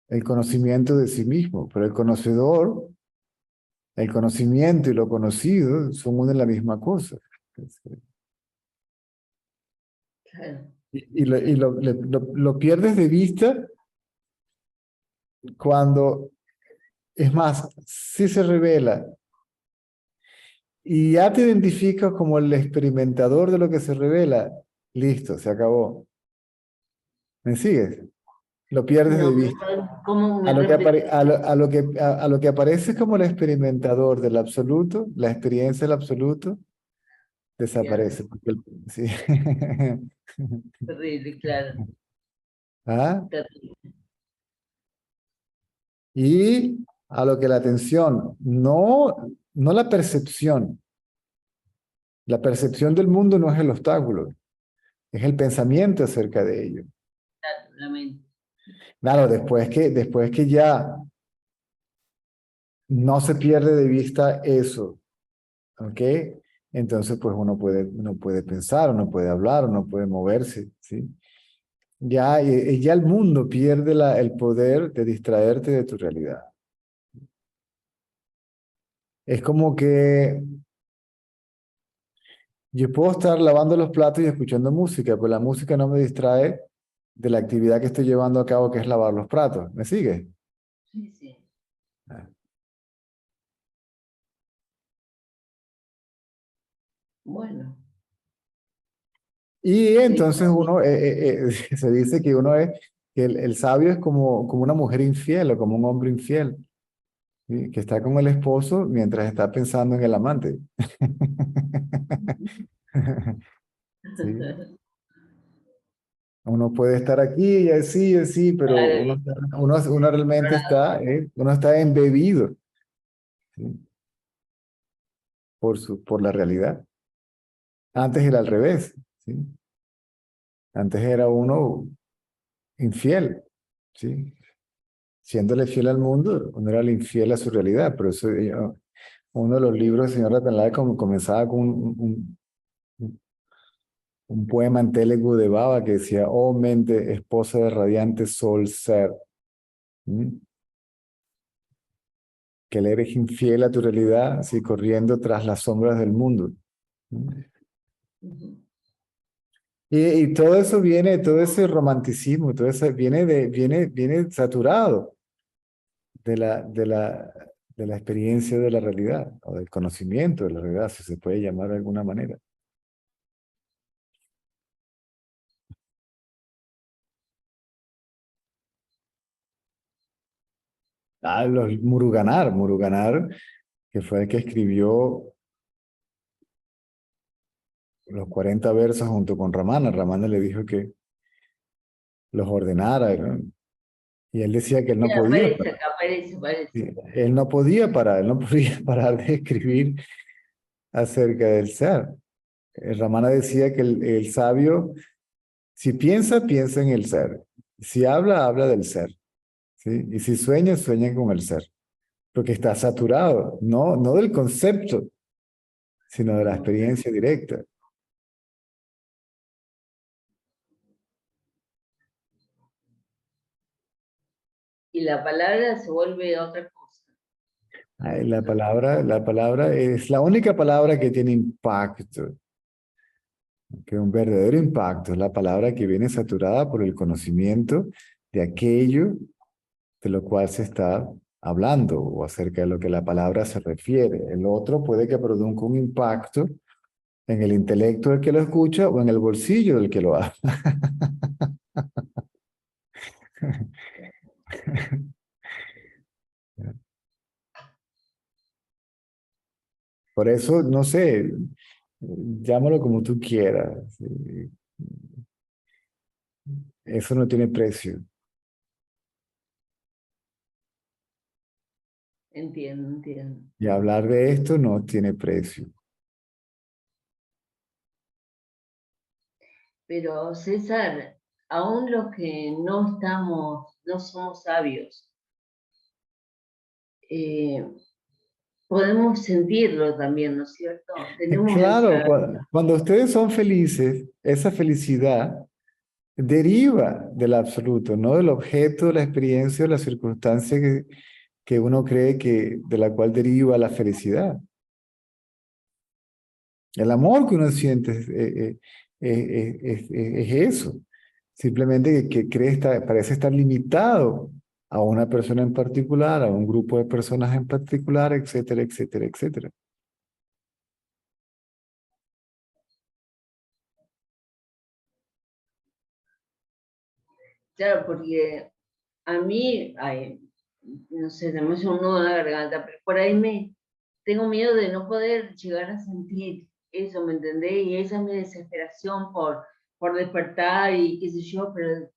el conocimiento de sí mismo, pero el conocimiento y lo conocido son una y la misma cosa. claro, Lo pierdes de vista cuando, es más, si se revela y ya te identificas como el experimentador de lo que se revela, listo, se acabó. ¿Me sigues? Lo pierdes de no, vista. ¿cómo A me lo que, repetís? a lo que apareces como el experimentador del absoluto, la experiencia del absoluto, Pierde, desaparece. Sí. terrible, claro, ¿Ah? terrible, Y a lo que la atención, no la percepción. La percepción del mundo no es el obstáculo, es el pensamiento acerca de ello. la mente. Claro, después que ya no se pierde de vista eso, ¿ok? Entonces, pues uno puede pensar, uno puede hablar, uno puede moverse, ¿sí? Ya, ya el mundo pierde el poder de distraerte de tu realidad. Es como que Yo puedo estar lavando los platos y escuchando música, pero la música no me distrae de la actividad que estoy llevando a cabo, que es lavar los platos. ¿Me sigue? Sí, sí. Ah. Bueno, Y sí, entonces uno, se dice que uno es, que el sabio es como una mujer infiel o como un hombre infiel, ¿sí? Que está con el esposo mientras está pensando en el amante. ¿Sí? Uno puede estar aquí y así, pero claro, uno realmente está, uno está embebido, ¿sí? Por la realidad. Antes era al revés, ¿sí? Antes era uno infiel, ¿sí? Siéndole fiel al mundo, uno era el infiel a su realidad. Pero eso, uno de los libros del señor Ratanlai comenzaba con un poema en Telugu de Baba que decía: oh mente, esposa de radiante sol ser, ¿sí? Que le eres infiel a tu realidad, ¿sí? Corriendo tras las sombras del mundo, ¿sí? ujú. Y todo eso viene, todo ese romanticismo, todo eso viene saturado de la experiencia de la realidad, o del conocimiento de la realidad, si se puede llamar de alguna manera. Los Muruganar, que fue el que escribió los 40 versos junto con Ramana. Ramana le dijo que los ordenara, ¿no? Y él decía que él no Mira, podía aparece parar. acá, Sí, aparece. él no podía parar de escribir acerca del ser. Ramana decía que el sabio, si piensa, piensa en el ser. Si habla, habla del ser, ¿sí? Y si sueña, sueña con el ser. Porque está saturado, no del concepto, sino de la experiencia directa. Y la palabra se vuelve otra cosa. Ay, la palabra es la única palabra que tiene impacto, que un verdadero impacto es la palabra que viene saturada por el conocimiento de aquello de lo cual se está hablando o acerca de lo que la palabra se refiere. El otro puede que produzca un impacto en el intelecto del que lo escucha o en el bolsillo del que lo habla. Por eso, no sé, llámalo como tú quieras. ¿Sí? Eso no tiene precio. Entiendo, entiendo. Y hablar de esto no tiene precio. Pero César, aún los que no somos sabios, eh, podemos sentirlo también, ¿no es cierto? Tenemos Claro, esa, cuando ustedes son felices, esa felicidad deriva del absoluto, no del objeto, la experiencia o la circunstancia que uno cree que de la cual deriva la felicidad. El amor que uno siente es eso. Simplemente que parece estar limitado a una persona en particular, a un grupo de personas en particular, etcétera, etcétera, etcétera. claro, porque a mí, ay, no sé, se me hace un nudo en la garganta, pero por ahí tengo miedo de no poder llegar a sentir eso, ¿me entendés? Y esa es mi desesperación por despertar y qué sé yo, pero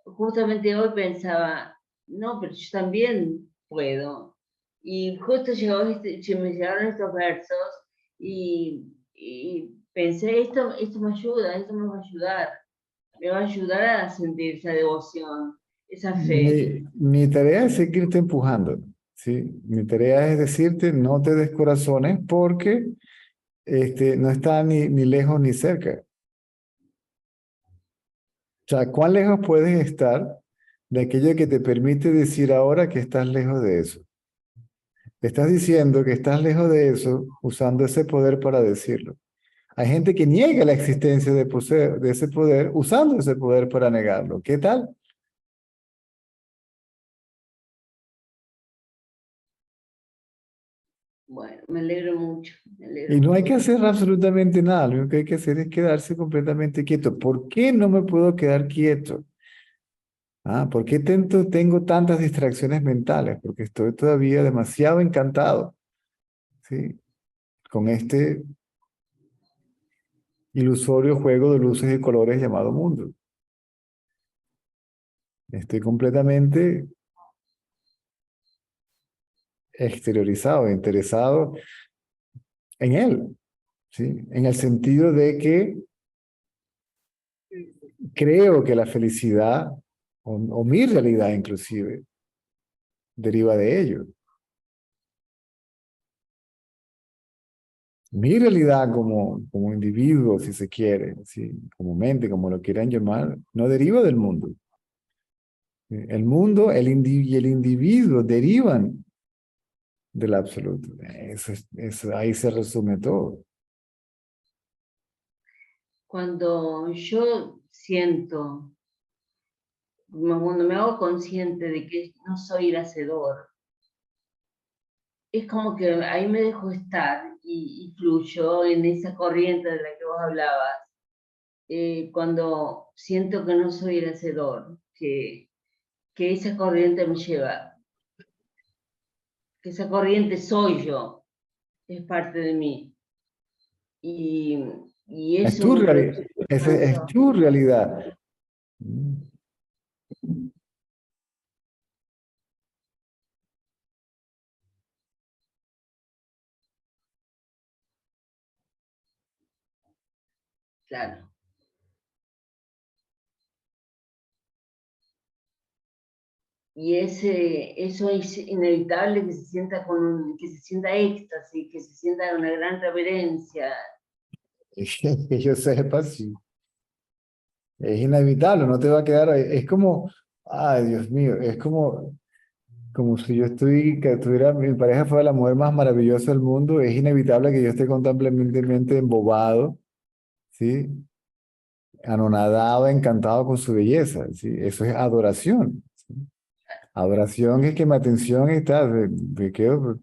justamente hoy pensaba, no, pero yo también puedo. Y justo me llegaron estos versos y pensé, esto me ayuda, esto me va a ayudar a sentir esa devoción, esa fe. Mi tarea es seguirte empujando, ¿sí? Mi tarea es decirte, no te des corazones porque no está ni lejos ni cerca. O sea, ¿cuán lejos puedes estar de aquello que te permite decir ahora que estás lejos de eso? Estás diciendo que estás lejos de eso usando ese poder para decirlo. Hay gente que niega la existencia de ese poder, usando ese poder para negarlo. ¿Qué tal? Bueno, me alegro mucho, me alegro Y no hay que mucho. hacer absolutamente nada. Lo único que hay que hacer es quedarse completamente quieto. ¿Por qué no me puedo quedar quieto? ¿Por qué tengo tantas distracciones mentales? Porque estoy todavía demasiado encantado, ¿sí? Con este ilusorio juego de luces y colores llamado mundo. Estoy completamente exteriorizado, interesado en él, ¿sí? En el sentido de que creo que la felicidad, o mi realidad inclusive, deriva de ello. Mi realidad como individuo, si se quiere, ¿sí? Como mente, como lo quieran llamar, no deriva del mundo. El mundo y el individuo derivan del absoluto. Ahí se resume todo. Cuando yo siento, cuando me hago consciente de que no soy el hacedor, es como que ahí me dejo estar y fluyo en esa corriente de la que vos hablabas. Cuando siento que no soy el hacedor, que esa corriente me lleva, que esa corriente soy yo, es parte de mí. Y, y Es eso tu me parece realidad. Es hermoso. tu realidad. Mm. Claro. Y eso es inevitable que se sienta que se sienta éxtasis, que se sienta una gran reverencia. Que yo sepa, sí. Es inevitable, no te va a quedar ahí. Es como, ay, Dios mío, es como si yo que tuviera, mi pareja fuera la mujer más maravillosa del mundo, es inevitable que yo esté constantemente embobado, ¿sí? Anonadado, encantado con su belleza, ¿sí? Eso es adoración, ¿sí? Adoración es que mi atención está, me quedo.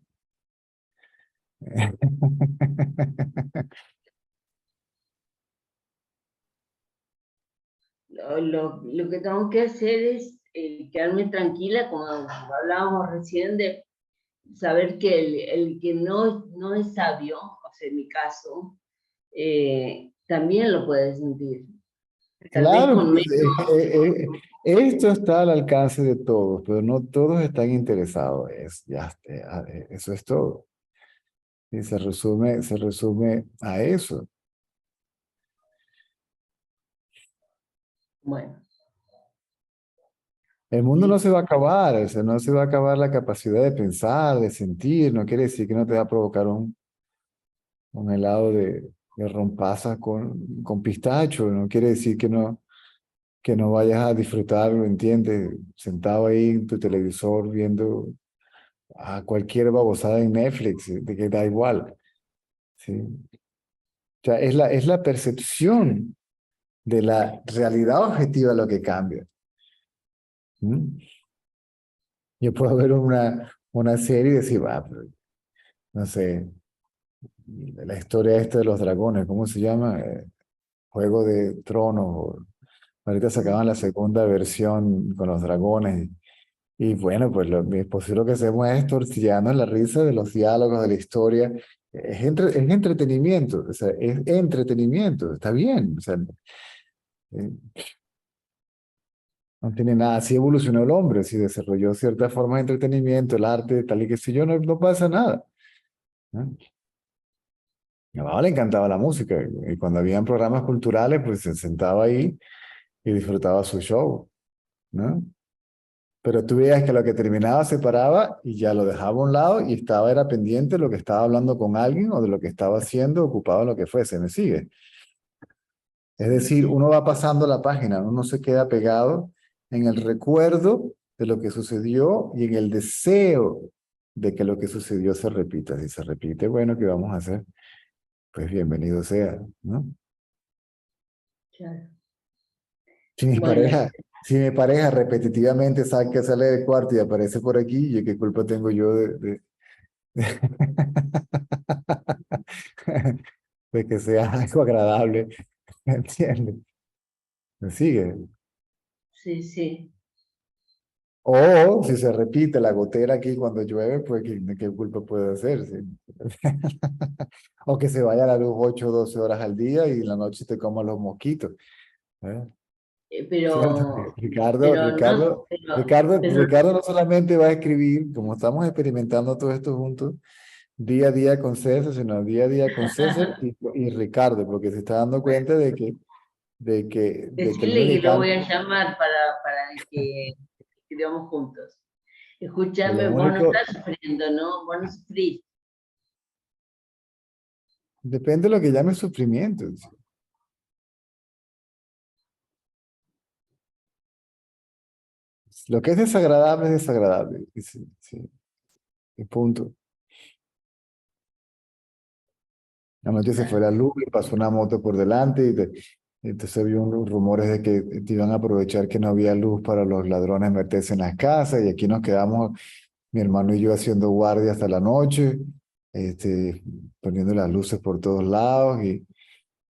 Lo que tengo que hacer es quedarme tranquila, como hablábamos recién, de saber que el que no es sabio, o sea, en mi caso, también lo puede sentir. Tal vez Claro, con pues, menos. esto está al alcance de todos, pero no todos están interesados. Eso es todo. Y se resume a eso. Bueno, El mundo no sí, se va a acabar, o sea, no se va a acabar la capacidad de pensar, de sentir, no quiere decir que no te va a provocar un helado de rompasas con pistacho, no quiere decir que no vayas a disfrutarlo, ¿entiendes? Sentado ahí en tu televisor viendo a cualquier babosada en Netflix, de que da igual, ¿sí? O sea, es la percepción de la realidad objetiva lo que cambia. ¿Mm? Yo puedo ver una serie y decir, va, pero, no sé, la historia esta de los dragones, ¿cómo se llama? Juego de Tronos. Ahorita sacaban la segunda versión con los dragones. Y bueno, pues mi esposo lo que hacemos es tortillarnos la risa de los diálogos, de la historia. Es entretenimiento, o sea, es entretenimiento, está bien. O sea, eh, no tiene nada, así evolucionó el hombre, así desarrolló ciertas formas de entretenimiento, el arte, tal y que si yo, no pasa nada, ¿no? A mi mamá le encantaba la música y cuando habían programas culturales, pues se sentaba ahí y disfrutaba su show, ¿no? Pero tú veías que lo que terminaba se paraba y ya lo dejaba a un lado y era pendiente de lo que estaba hablando con alguien o de lo que estaba haciendo, ocupado en lo que fuese, ¿me sigue? Es decir, uno va pasando la página, uno no se queda pegado en el recuerdo de lo que sucedió y en el deseo de que lo que sucedió se repita. Si se repite, bueno, ¿qué vamos a hacer? pues bienvenido sea, ¿no? Claro. Si mi Bueno, pareja, si mi pareja repetitivamente sale del cuarto y aparece por aquí, ¿yo qué culpa tengo yo de que sea algo agradable? ¿Me entiendes? ¿Me sigue? sí, sí. O si se repite la gotera aquí cuando llueve, pues ¿qué culpa puede hacer? ¿Sí? O que se vaya la luz 8 o 12 horas al día y en la noche te coman los mosquitos. ¿Eh? ¿Cierto? Pero, Ricardo, pero no, Ricardo, Ricardo, pero Ricardo no solamente va a escribir, como estamos experimentando todo esto juntos, día a día con César, sino día a día con César y Ricardo, porque se está dando cuenta de que el decirle único que que lo voy cambia, a llamar para que escribamos juntos. que Escúchame, lo vos no único, estás sufriendo, ¿no? Vos no sufrís. depende de lo que llame sufrimiento. Lo que es desagradable. Sí, sí, y punto. Anoche se fue Claro. la luz y pasó una moto por delante entonces había unos rumores de que te iban a aprovechar que no había luz para los ladrones meterse en las casas y aquí nos quedamos, mi hermano y yo haciendo guardia hasta la noche, este, poniendo las luces por todos lados y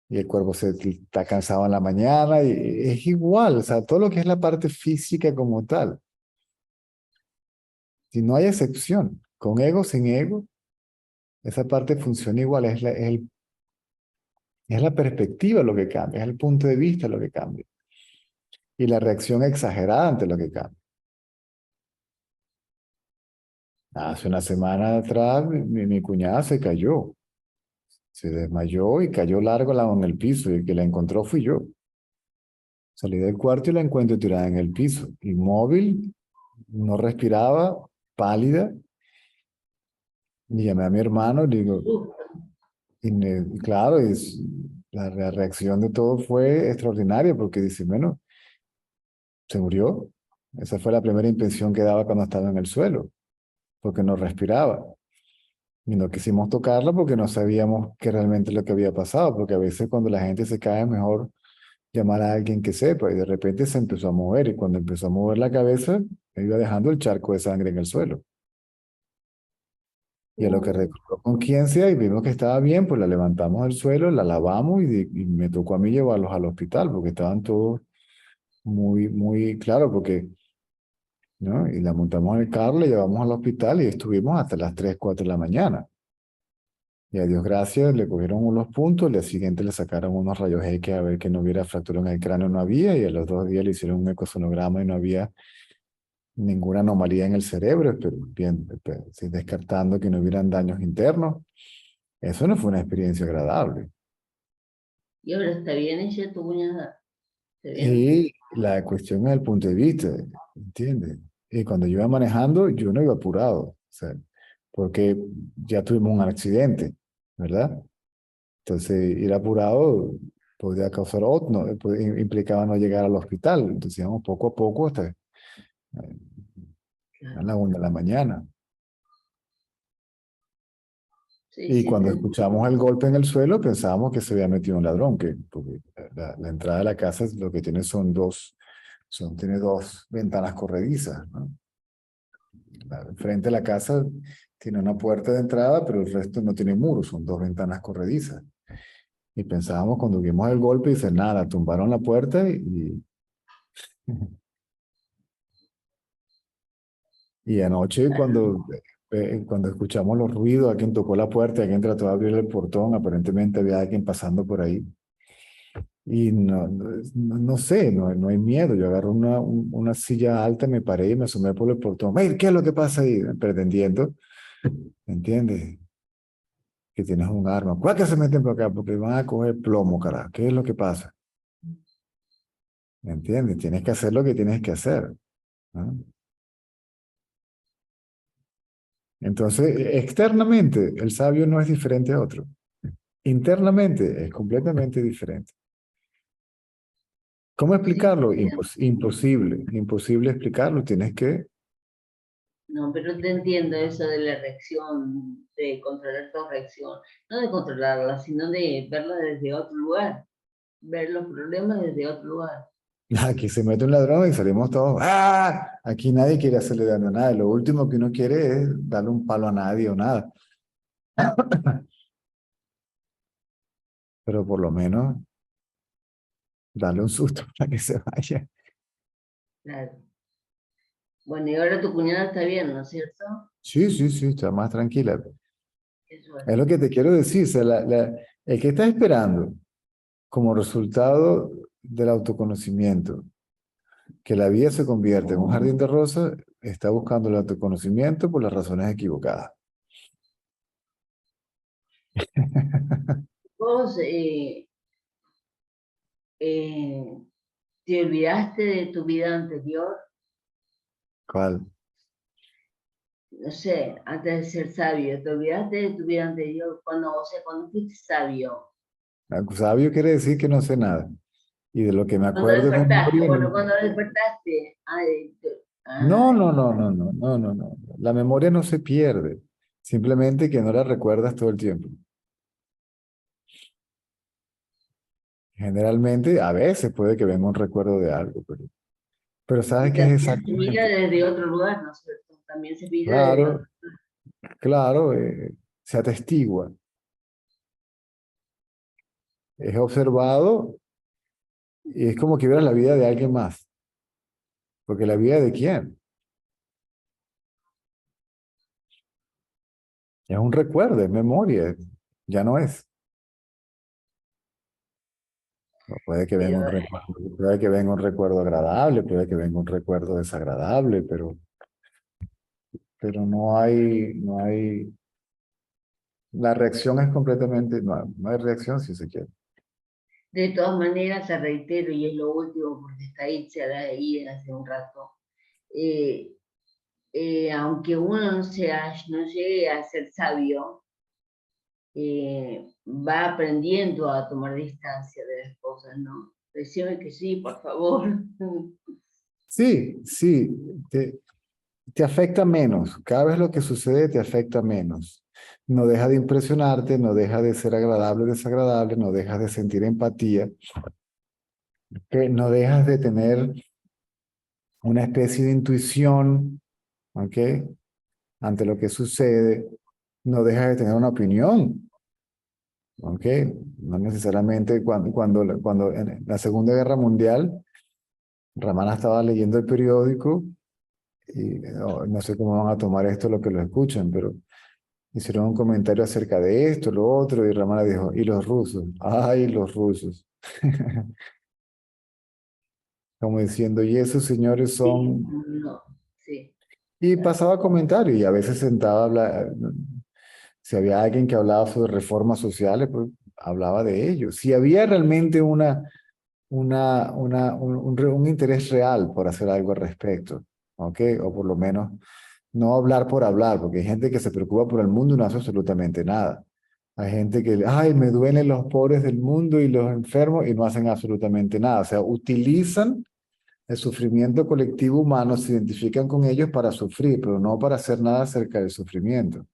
el cuerpo se está cansado en la mañana y es igual, o sea, todo lo que es la parte física como tal, si no hay excepción, con ego, sin ego, esa parte funciona igual, es la perspectiva lo que cambia, es el punto de vista lo que cambia. Y la reacción exagerada ante lo que cambia. Hace una semana atrás, mi cuñada se cayó, se desmayó y cayó largo en el piso. Y el que la encontró fui yo. Salí del cuarto y la encuentro tirada en el piso, inmóvil, no respiraba, pálida. Y llamé a mi hermano y digo, y claro, la reacción de todo fue extraordinaria porque dice, bueno, se murió. Esa fue la primera impresión que daba cuando estaba en el suelo, porque no respiraba. Y no quisimos tocarla porque no sabíamos qué realmente lo que había pasado, porque a veces cuando la gente se cae es mejor llamar a alguien que sepa, y de repente se empezó a mover, y cuando empezó a mover la cabeza, iba dejando el charco de sangre en el suelo. Y a lo que Uh, recobró conciencia y vimos que estaba bien, pues la levantamos del suelo, la lavamos y me tocó a mí llevarlos al hospital, porque estaban todos muy, muy claro, porque, ¿no? Y la montamos en el carro, la llevamos al hospital y estuvimos hasta las 3 4 de la mañana. Y a Dios gracias, le cogieron unos puntos, al día siguiente le sacaron unos rayos X a ver que no hubiera fractura en el cráneo, no había, y a los 2 días le hicieron un ecosonograma y no había ninguna anomalía en el cerebro, pero bien, sí, descartando que no hubieran daños internos. Eso no fue una experiencia agradable. y ahora está bien ella, tu cuñada. ¿Está bien? Y la cuestión es el punto de vista, ¿entiendes? Y cuando yo iba manejando, yo no iba apurado, o sea, porque ya tuvimos un accidente, ¿verdad? Entonces, ir apurado podría causar otro, no, implicaba no llegar al hospital. Entonces, íbamos poco a poco hasta a Claro. la 1 de la mañana. Sí, Y sí, cuando escuchamos el golpe en el suelo, pensábamos que se había metido un ladrón, porque la entrada de la casa lo que tiene tiene dos ventanas corredizas, ¿no? Frente a la casa tiene una puerta de entrada, pero el resto no tiene muros, son dos ventanas corredizas. Y pensábamos cuando vimos el golpe, dice, nada, tumbaron la puerta y anoche cuando escuchamos los ruidos, alguien tocó la puerta, alguien trató de abrir el portón, aparentemente había alguien pasando por ahí. Y no sé, no hay miedo. Yo agarro una silla alta, me paré y me asomé por el portón. "Ey, ¿qué es lo que pasa ahí?" Pretendiendo, ¿entiendes? Que tienes un arma. ¿Cuál que se meten por acá? Porque van a coger plomo, carajo. ¿Qué es lo que pasa? ¿Entiendes? Tienes que hacer lo que tienes que hacer, ¿no? Entonces, externamente, el sabio no es diferente a otro. Internamente es completamente diferente. ¿Cómo sí, explicarlo? bien. Imposible, imposible explicarlo. Tienes que No, pero te entiendo eso de la reacción, de controlar tu reacción. No de controlarla, sino de verla desde otro lugar. Ver los problemas desde otro lugar. Aquí se mete un ladrón y salimos todos. ¡Ah! Aquí nadie quiere hacerle daño a nadie. Lo último que uno quiere es darle un palo a nadie o nada. Pero por lo menos darle un susto para que se vaya. Claro. Bueno, y ahora tu cuñada está bien, ¿no es cierto? Sí, sí, sí, está más tranquila. Qué Es suerte. lo que te quiero decir. O sea, el que está esperando como resultado del autoconocimiento que la vida se convierta en un jardín de rosas, está buscando el autoconocimiento por las razones equivocadas. Vos te olvidaste de tu vida anterior, ¿Cuál? no sé, antes de ser sabio, te olvidaste de tu vida anterior, cuando, o sea, cuando fuiste sabio, Sabio quiere decir que no sé nada. Y de lo que me cuando acuerdo de despertaste, memoria, bueno, cuando despertaste, no, ay, no, no, no, no, no, no, no. La memoria no se pierde. Simplemente que no la recuerdas todo el tiempo. Generalmente, a veces puede que venga un recuerdo de algo, pero ¿sabes y qué es también se mira exactamente? desde otro lugar, ¿no es cierto? También se mira desde otro. Claro, claro, se atestigua, es observado y es como que vieras la vida de alguien más. Porque la vida de quién es un recuerdo, es memoria, ya no es. No, puede que venga Pero un recuerdo, puede que venga un recuerdo agradable, puede que venga un recuerdo desagradable, pero no hay, la reacción es completamente, no hay reacción si se quiere. de todas maneras, te reitero, y es lo último, porque está ahí hace un rato, eh, aunque uno no llegue a ser sabio, va aprendiendo a tomar distancia de las cosas, ¿no? Decime que sí, por favor. Sí, sí, te afecta menos. Cada vez lo que sucede te afecta menos. No deja de impresionarte, no deja de ser agradable o desagradable, no dejas de sentir empatía, que no dejas de tener una especie de intuición, ¿ok? Ante lo que sucede, no dejas de tener una opinión, ¿ok? No necesariamente cuando en la Segunda Guerra Mundial, Ramana estaba leyendo el periódico y no sé cómo van a tomar esto lo que lo escuchan, pero hicieron un comentario acerca de esto, lo otro, y Ramana dijo, ¿y los rusos? ¡Ay, los rusos! Como diciendo, y esos señores Sí, son. no, sí, Y pasaba comentarios y a veces sentaba a hablar, si había alguien que hablaba sobre reformas sociales, pues hablaba de ello. Si había realmente un interés real por hacer algo al respecto, ¿ok? O por lo menos no hablar por hablar, porque hay gente que se preocupa por el mundo y no hace absolutamente nada. Hay gente que, ay, me duelen los pobres del mundo y los enfermos y no hacen absolutamente nada. O sea, utilizan el sufrimiento colectivo humano, se identifican con ellos para sufrir, pero no para hacer nada acerca del sufrimiento.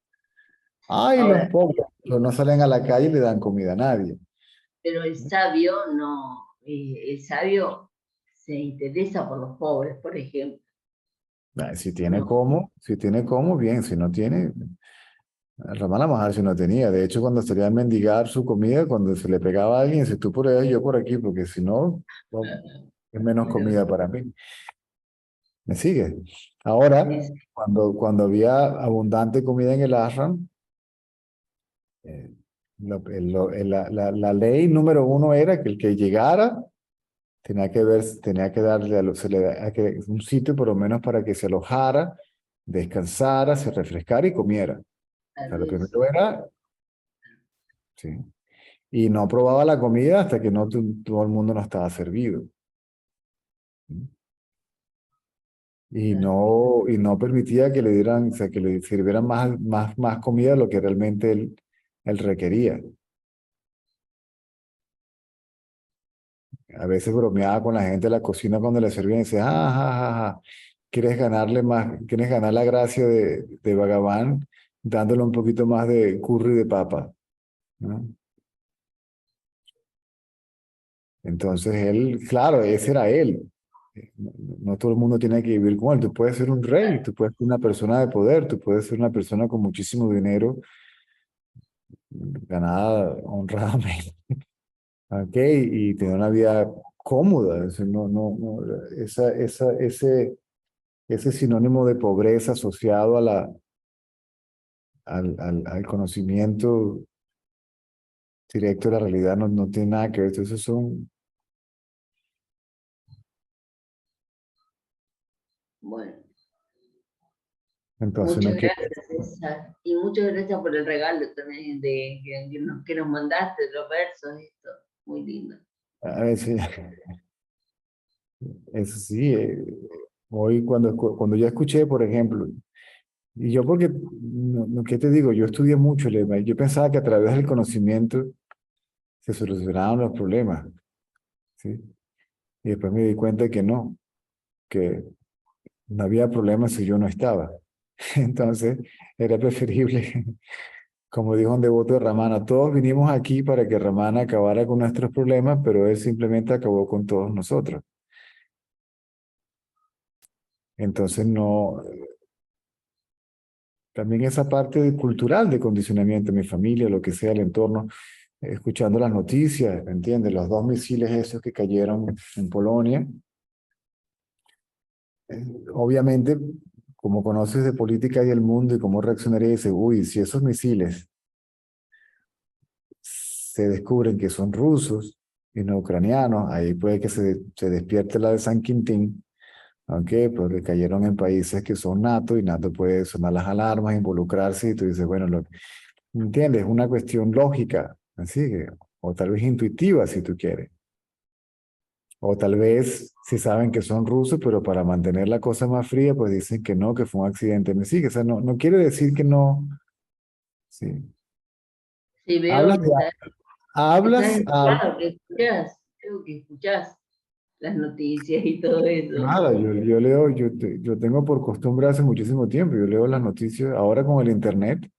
Ay, los ahora, pobres, pero no salen a la calle y le dan comida a nadie. pero el sabio no, el sabio se interesa por los pobres, por ejemplo, no, Si tiene cómo, bien, si no tiene, Ramana Mahar si no tenía. De hecho, cuando salía a mendigar su comida, cuando se le pegaba a alguien, dice tú por allá, yo por aquí, porque si no, no, es menos pero comida para mí. ¿Me sigue? Ahora, es, cuando había abundante comida en el ashram, Eh, la ley número uno era que el que llegara tenía que darle un sitio por lo menos para que se alojara, descansara, se refrescara y comiera. O sea, lo primero era, sí. Y no probaba la comida hasta que no todo el mundo no estaba servido. Y no permitía que le dieran, o sea, que le sirvieran más comida de lo que realmente él requería. A veces bromeaba con la gente de la cocina cuando le servían y decía, ah, ja, ja, ja. quieres ganar la gracia de Bhagavan dándole un poquito más de curry de papa, ¿no? Entonces él, claro, ese era él. No, no todo el mundo tiene que vivir con él. Tú puedes ser un rey, tú puedes ser una persona de poder, tú puedes ser una persona con muchísimo dinero ganada honradamente, ¿ok? Y tener una vida cómoda. Ese sinónimo de pobreza asociado al conocimiento directo de la realidad no tiene nada que ver. Entonces Bueno, entonces muchas uno quiere. gracias, César. Y muchas gracias por el regalo también que nos mandaste, los versos, esto. Muy lindo. A veces, eso sí, hoy cuando ya escuché, por ejemplo, y yo porque, ¿qué te digo? Yo estudié mucho, yo pensaba que a través del conocimiento se solucionaban los problemas, ¿sí? Y después me di cuenta que no había problemas si yo no estaba. Entonces, era preferible, como dijo un devoto de Ramana, todos vinimos aquí para que Ramana acabara con nuestros problemas, pero él simplemente acabó con todos nosotros. Entonces, no, también esa cultural de condicionamiento, mi familia, lo que sea, el entorno, escuchando las noticias, ¿entiendes? Los 2 misiles esos que cayeron en Polonia. Obviamente, como conoces de política y el mundo y cómo reaccionaría, dice, uy, si esos misiles se descubren que son rusos y no ucranianos, ahí puede que se despierte la de San Quintín, aunque porque cayeron en países que son NATO y NATO puede sonar las alarmas, involucrarse y tú dices, bueno, ¿entiendes? Es una cuestión lógica, así que, o tal vez intuitiva si tú quieres. O tal vez si saben que son rusos, pero para mantener la cosa más fría, pues dicen que no, que fue un accidente. Me sigue, o sea, no quiere decir que no. Sí. Sí, veo Hablas, que de- estás hablas, enfocado, que escuchás, creo que escuchás las noticias y todo eso. nada, yo leo, yo tengo por costumbre hace muchísimo tiempo, yo leo las noticias, ahora con el internet,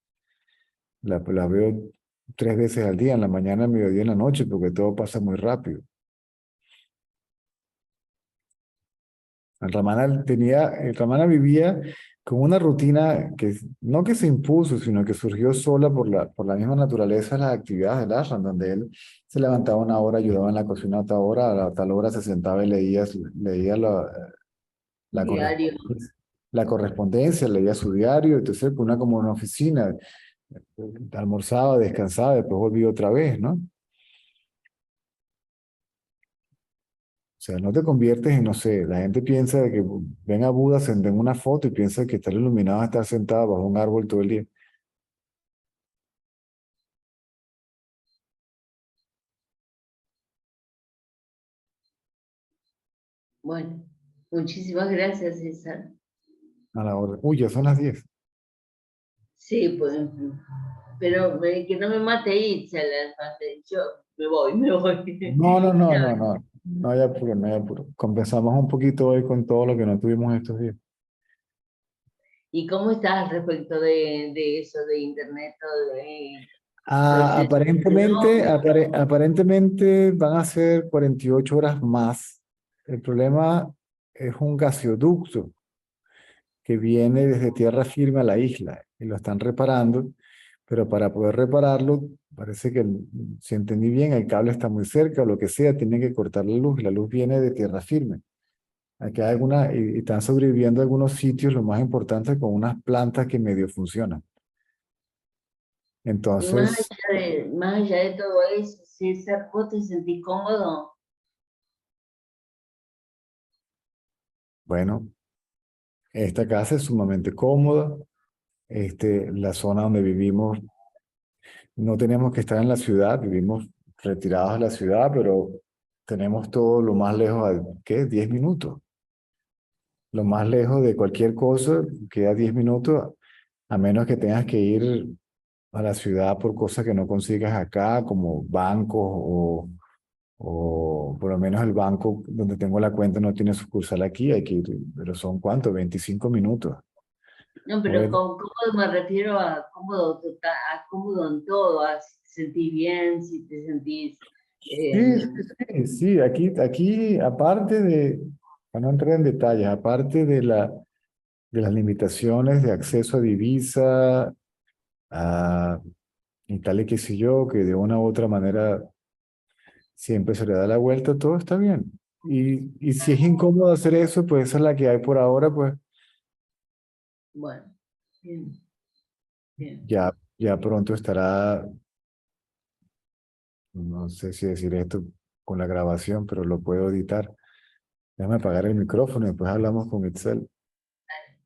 la veo 3 veces al día, en la mañana, en mediodía, en la noche, porque todo pasa muy rápido. El Ramana vivía con una rutina que no que se impuso, sino que surgió sola por la misma naturaleza de las actividades del ashram, donde él se levantaba una hora, ayudaba en la cocina a otra hora, a la tal hora se sentaba y leía la Diario. correspondencia, leía su diario, entonces una como una oficina, almorzaba, descansaba, después volvía otra vez, ¿no? O sea, no te conviertes en, no sé, la gente piensa de que ven a Buda en una foto y piensa que estar iluminado es estar sentado bajo un árbol todo el día. Bueno, muchísimas gracias, César. A la hora. Uy, ya son las 10. Sí, pues, pero que no me mate Itzel, yo me voy. No. No hay apuro, no hay apuro. Compensamos un poquito hoy con todo lo que no tuvimos estos días. ¿Y cómo estás respecto de eso de internet, todo de Ah, proceso? aparentemente van a ser 48 horas más. El problema es un gasoducto que viene desde tierra firme a la isla y lo están reparando, pero para poder repararlo, parece que, si entendí bien, el cable está muy cerca o lo que sea, tienen que cortar la luz y la luz viene de tierra firme. Aquí hay y están sobreviviendo algunos sitios, lo más importante, con unas plantas que medio funcionan. Y Entonces, más allá de todo eso, César, ¿vos te sentís cómodo? bueno, esta casa es sumamente cómoda. La zona donde vivimos, no tenemos que estar en la ciudad, vivimos retirados de la ciudad, pero tenemos todo lo más lejos, ¿qué? 10 minutos. Lo más lejos de cualquier cosa queda 10 minutos, a menos que tengas que ir a la ciudad por cosas que no consigas acá, como bancos O por lo menos el banco donde tengo la cuenta no tiene sucursal aquí, hay que ir, pero son ¿cuánto? 25 minutos. No, pero Pues, con cómodo me refiero a cómodo total, a cómodo en todo, a si te sentís bien, si te sentís... sí, sí, aquí, aparte de, para no entrar en detalles, aparte de las limitaciones de acceso a divisa, a, y tal y qué sé yo, que de una u otra manera siempre se le da la vuelta, todo está bien. Y si es incómodo hacer eso, pues esa es la que hay por ahora, pues Bueno, bien, bien. ya pronto estará, no sé si decir esto con la grabación, pero lo puedo editar. Déjame apagar el micrófono y después hablamos con Itzel.